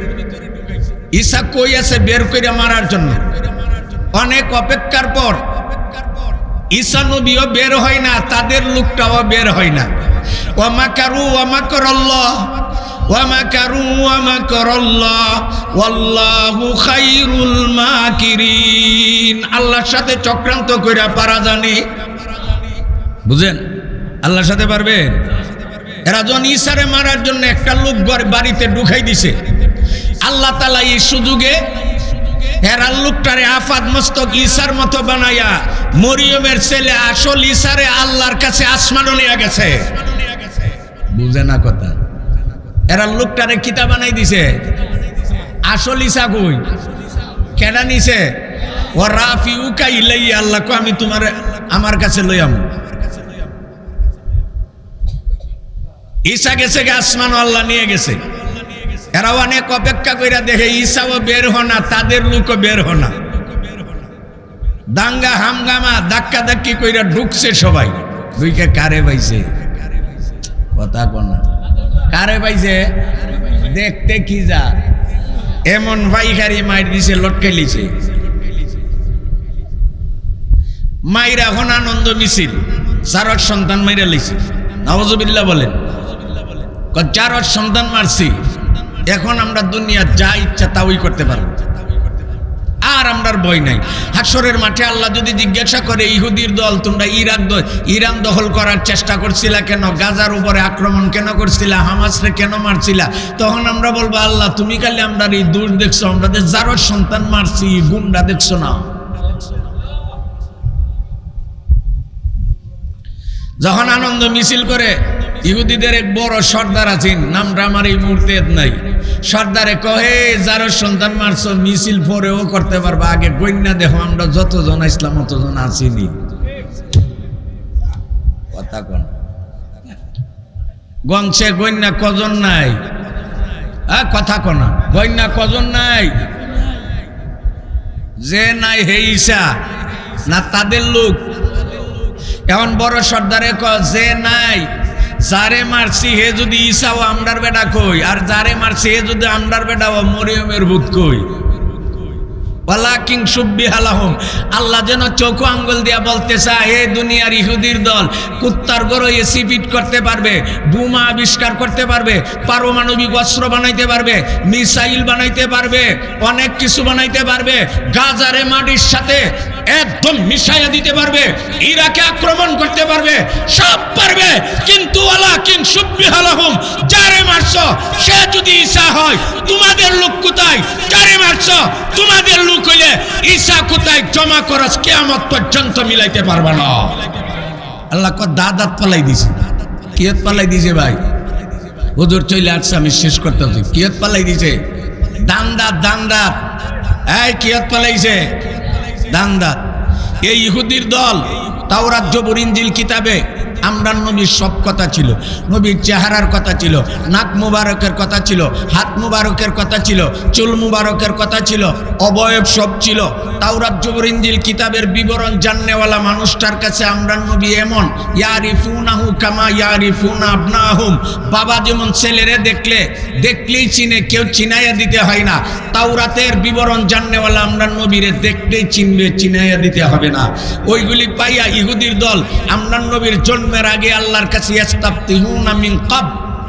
ঈসা কই আছে বের করে মারার জন্য। অনেক অপেক্ষার পর ঈসা নবীও বের হয় না, তাদের লোকটাও বের হয় না। ওয়া মাকারু ওয়া মাকারাল্লাহ ওয়া মাকারু ওয়া মাকারাল্লাহ ওয়াল্লাহু খায়রুল মাকিরিন। আল্লাহর সাথে চক্রান্ত কইরা পারা জানি। বুঝেন? আল্লাহর সাথে পারবেন? এরা যখন ঈসারে মারার জন্য একটা লোক বাড়িতে ঢুকাই দিছে, আল্লাহ তাআলা এই সুযোগে এরা লোকটারে আফাদ মস্তক ঈসার মতো বানায়া মরিয়মের ছেলে আসল ঈসারে আল্লাহর কাছে আসমানে নিয়ে গেছে। বুঝে না কথা? এরা লোকটারে কিতা বানাই দিছে। আসল ঈসা কই? কেডা নিছে? ও রাফিউকা ইলাইয়া, আল্লাহ কো আমি তোমার আমার কাছে লইয়াম। ঈসা গেছে আসমান, আল্লাহ নিয়ে গেছে। এরা অনেক অপেক্ষা কইরা দেখে ঈসাও বের হনা, তাদের লোকও বের হনা। দাঙ্গা হামগামা ধাক্কা ধাক্কি কইরা ঢুকছে সবাই। দুইকে কারে পাইছে? কথা কোনা। কারে পাইছে? দেখতে কি যা এমন ভাইখারি মাইর দিছে, লটকাইলিছে। মাইরা এখন আনন্দ মিছিল, চারট সন্তান মাইরা লইছে। নাউজুবিল্লাহ বলেন। চারট সন্তান মারছি, এখন আমরা দুনিয়া যা ইচ্ছা তাই করতে পারবো, আর আমরার ভয় নাই। হাসরের মাঠে আল্লাহ যদি জিজ্ঞাসা করে ইহুদির দল তোমরা ইরান দখল করার চেষ্টা করছিলা কেন, গাজার উপরে আক্রমণ কেন করছিলা, হামাসরে কেন মারছিলা, তখন আমরা বলবো আল্লাহ তুমি খালি আমরা এই দূর দেখছো, আমরা যারো সন্তান মারছি, গুন্ডা দেখছো না। যখন আনন্দ মিছিল করে ইহুদিদের এক বড় সর্দার আছেন, নামটা আমার এই মুহূর্তে নাই। সর্দারে কহে যার সন্তান মারছ মিছিল পরেও করতে পারবা, আগে গণ্যা দেখো আমরা যতজন আসলাম অতজন আসিনি। কথা কোন গঞ্চে গণ্যা কজন নাই? কথা কোনা গণ্যা কজন নাই? যে নাই হে ঈসা না তাদের লোক? এখন বড় সর্দারে যে নাই, যারে মারছি হে যদি ঈসা ও আমরার বেটা কই, আর যারে মারছি হে যদি আমরার বেটা ও মরিয়মের ভূত কই। ওয়ালাকিন সুব্বিহা লাহুম, আল্লাহ যেন চোখ আঙ্গুল দিয়া বলতে চায়, হে দুনিয়ার ইহুদির দল, কুত্তার গরো এসি ফিট করতে পারবে, বোমা আবিষ্কার করতে পারবে, পারমাণবিক অস্ত্র বানাইতে পারবে, মিসাইল বানাইতে পারবে, অনেক কিছু বানাইতে পারবে, গাজারে মাটির সাথে একদম মিশাইয়া দিতে পারবে, ইরাকে আক্রমণ করতে পারবে, সব পারবে। কিন্তু ওয়ালাকিন সুব্বিহা লাহুম, যারে মারছো সে যদি ঈসা হয়, তোমাদের লোক কোথায়? যারে মারছো তোমাদের লোক হইলে ঈসা কোথায়? জমা খরচ কিয়ামত পর্যন্ত মিলাইতে পারবে না। আল্লাহ কো দাদাত পালাই দিছে। কিয়ত পালাই দিছে ভাই? হুজুর চলে আসছে, আমি শেষ করতে হচ্ছে। কিয়ত পালাই দিছে? দান্দাত। এই কিয়ত পালাইছে? দান্দাত। এই ইহুদির দল তাওরাত জবুর ইনজিল কিতাবে আমরার নবীর সব কথা ছিল, নবীর চেহারার কথা ছিল, নাক মুবারকের কথা ছিল, হাত মুবারকের কথা ছিল, চুল মুবারকের কথা ছিল, অবয়ব সব ছিল। তাওরাত জবুর ইনজিল কিতাবের বিবরণ জাননেওয়ালা মানুষটার কাছে আমরার নবী এমন, ইয়ারিফুনাহু কামা ইয়ারিফুনা আবনাহুম, বাবা যেমন ছেলেরে দেখলেই চিনে, কেউ চিনাইয়া দিতে হয় না। তাওরাতের বিবরণ জাননেওয়ালা আমরার নবীরে দেখলেই চিনবে, চিনাইয়া দিতে হবে না। ওইগুলি পাইয়া ইহুদির দল আমরার নবীর জন্মের আগে আল্লাহর কাছে ইস্তাফতিহুনা মিন ক্বাব,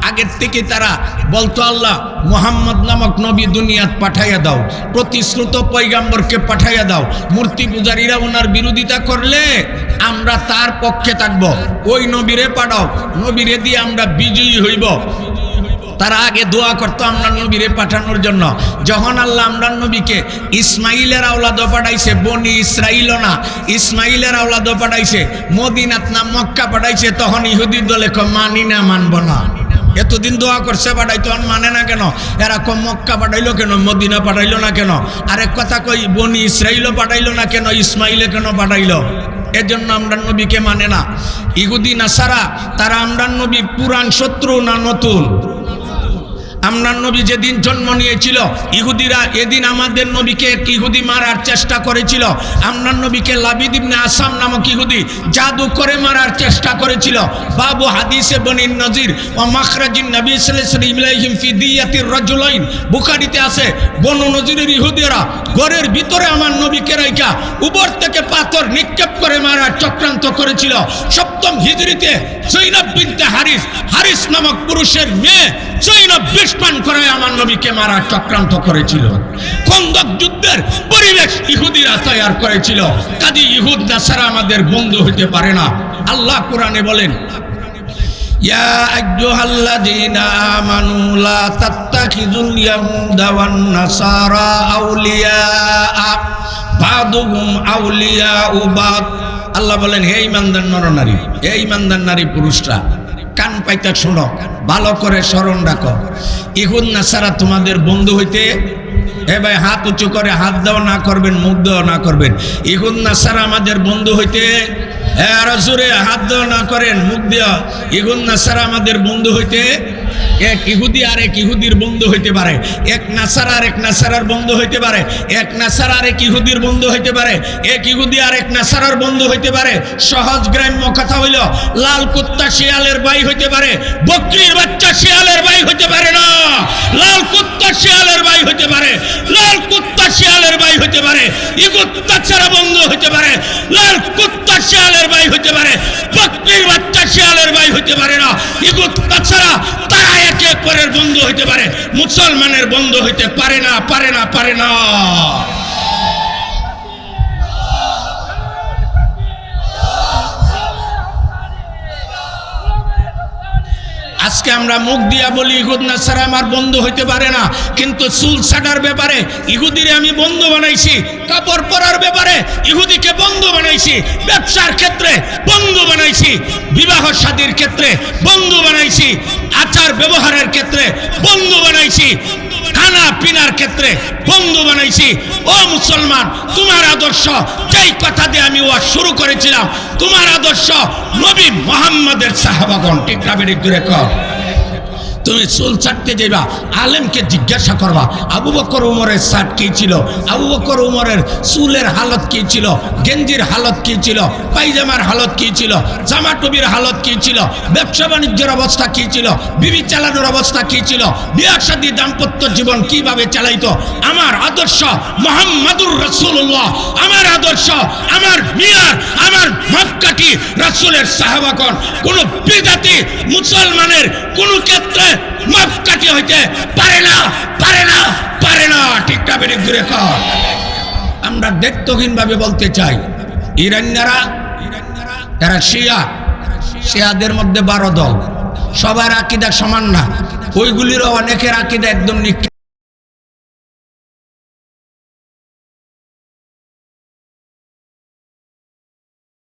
আগের থেকে তারা বলতো, আল্লাহ মুহাম্মদ নামক নবী দুনিয়াত পাঠাইয়া দাও, প্রতিশ্রুত পয়গাম্বরকে পাঠাইয়া দাও। মূর্তি পূজারীরা ওনার বিরোধিতা করলে আমরা তার পক্ষে থাকব, ওই নবীরে পাঠাও, নবীরে দিয়ে আমরা বিজয়ী হইব। তারা আগে দোয়া করতো আমরার নবীরে পাঠানোর জন্য। যখন আল্লাহ আমরার নবীকে ইসমাইলের আওলাদ পাঠাইছে, বনি ইসরাইল না, ইসমাইলের আওলাদ পাঠাইছে, মদিনাত না মক্কা পাঠাইছে, তখন ইহুদির দলে মানি না, মানব না। এতদিন দোয়া করছে পাঠাই, তখন মানে না কেন? এরা কম মক্কা পাঠাইলো কেন, মদিনা পাঠাইলো না কেন? আরেক কথা কই, বনি ইসরাইলও পাঠাইলো না কেন, ইসমাইলে কেন পাঠাইলো? এজন্য আমরার নবীকে মানে না। ইহুদি নাসারা তারা আমরার নবী পুরান শত্রু না নতুন? আমরার নবী যেদিন জন্ম নিয়েছিল, ইহুদিরা এদিন আমাদের নবীকে এক ইহুদি মারার চেষ্টা করেছিল। আমরার নবীকে লাবিদ ইবনে আসাম নামক ইহুদি জাদু করে মারার চেষ্টা করেছিল। বাবু হাদিসে বনি নজির ও মাখরাজিন নবী সাল্লাল্লাহু আলাইহি ফি দিয়াতির রাজুলাইন, বুখারীতে আছে, বনু নজিরের ইহুদিরা ঘরের ভিতরে আমার নবীকে রাইখা উপর থেকে পাথর নিক্ষেপ করে মারার চক্রান্ত করেছিল। সপ্তম হিজরিতে জৈনব বিনতে হারিস নামক পুরুষের মেয়ে জৈনব বিস্ফান করে আমার নবীকে মারার চক্রান্ত করেছিল। খন্দক যুদ্ধের পরিবেশ ইহুদিরা তৈরি করেছিল। কাজী ইহুদ নাসারা আমাদের বন্ধু হতে পারে না। আল্লাহ কোরআনে বলেন, ইয়া আইয়ুহাল্লাযীনা আমানু লা তাত্তাখিযুল ইয়াহুদা ওয়ান নাসারা আউলিয়া বাদুহুম আউলিয়াউ বাদ। আল্লাহ বলেন, হে ঈমানদার নরনারী, হে ঈমানদার নারী পুরুষরা, কান পাইতা শোনো, ভালো করে স্মরণ রাখো। ইহুদ নাসারা তোমাদের বন্ধু হইতে, এ ভাই হাত উঁচু করে হাত দেওয়া না করবেন, মুখ দেওয়া না করবেন। ইহুদ নাসারা আমাদের বন্ধু হইতে, আরো জোরে হাত দেওয়া না করেন, মুখ দেওয়া। ইহুদ নাসারা আমাদের বন্ধু হইতে, এক ইহুদি আর এক ইহুদির বন্ধু হইতে পারে, এক নাসারা আর এক নাসারার বন্ধু হইতে পারে, এক নাসারা আর এক ইহুদির বন্ধু হইতে পারে, এক ইহুদি আর এক নাসারার বন্ধু হইতে পারে। সহজ গ্রাম্য কথা হইল, লাল কুত্তা শিয়ালের ভাই হইতে পারে, বকরির বাচ্চা শিয়ালের ভাই হইতে পারে না। লাল কুত্তা শিয়ালের ভাই হইতে পারে, লাল কুত্তা শিয়ালের ভাই হইতে পারে, ইহুদ তাছাড়া বন্ধু হইতে পারে, লাল কুত্তা শিয়ালের ভাই হইতে পারে, বকরির বাচ্চা শিয়ালের ভাই হইতে পারে না। ইহুদ তাছাড়া তারা একে অপরের বন্ধু হইতে পারে, মুসলমানের বন্ধু হইতে পারে না, পারে না, পারে না। আজকে আমরা মুখ দিয়া বলি ইহুদ নাসারা আমার বন্ধু হইতে পারে না, কিন্তু চুল ছাটার ব্যাপারে ইহুদিরে আমি বন্ধু বানাইছি, কাপড় পরার ব্যাপারে ইহুদিকে বন্ধু বানাইছি, ব্যবসার ক্ষেত্রে বন্ধু বানাইছি, বিবাহ শাদীর ক্ষেত্রে বন্ধু বানাইছি, আচার ব্যবহারের ক্ষেত্রে বন্ধু বানাইছি, খানা পিনার ক্ষেত্রে বন্ধু বানাইছি। ও মুসলমান, তোমার আদর্শ যেই কথা দিয়ে আমি ওয়াজ শুরু করেছিলাম, তোমার আদর্শ নবী মুহাম্মদের সাহাবাগণ, ঠিক না বেঠিক দূরে কর। তুমি চুল চাটতে যাইবা, আলেমকে জিজ্ঞাসা করবা আবু বকর উমরের শার্ট কি ছিল, আবু বকর উমরের চুলের হালত কি ছিল, গেঞ্জির হালত কি ছিল, পায়জামার হালত কি ছিল, জামা টুপির হালত কি ছিল, ব্যবসা বাণিজ্যের অবস্থা কি ছিল, বিবি চালানোর অবস্থা কি ছিল, বিয়ে শাদী দাম্পত্য জীবন কিভাবে চালাইতো। আমার আদর্শ মুহাম্মাদুর রাসূলুল্লাহ, আমার আদর্শ আমার মিয়ার, আমার মক্কাটি রাসূলের সাহাবাগণ। কোন বিদাতি মুসলমানের কোন ক্ষেত্রে মাপকাঠি হইতে পারে না, পারে না, পারে না, ঠিক না বেঠিক দূরে কর। আমরা দায়িত্বহীন ভাবে বলতে চাই, ইরানিয়ারা এরা শিয়া, শিয়াদের মধ্যে 12 দল, সবার আকীদা সমান না, ওইগুলিরও অনেকের আকীদা একদম নিকৃষ্ট।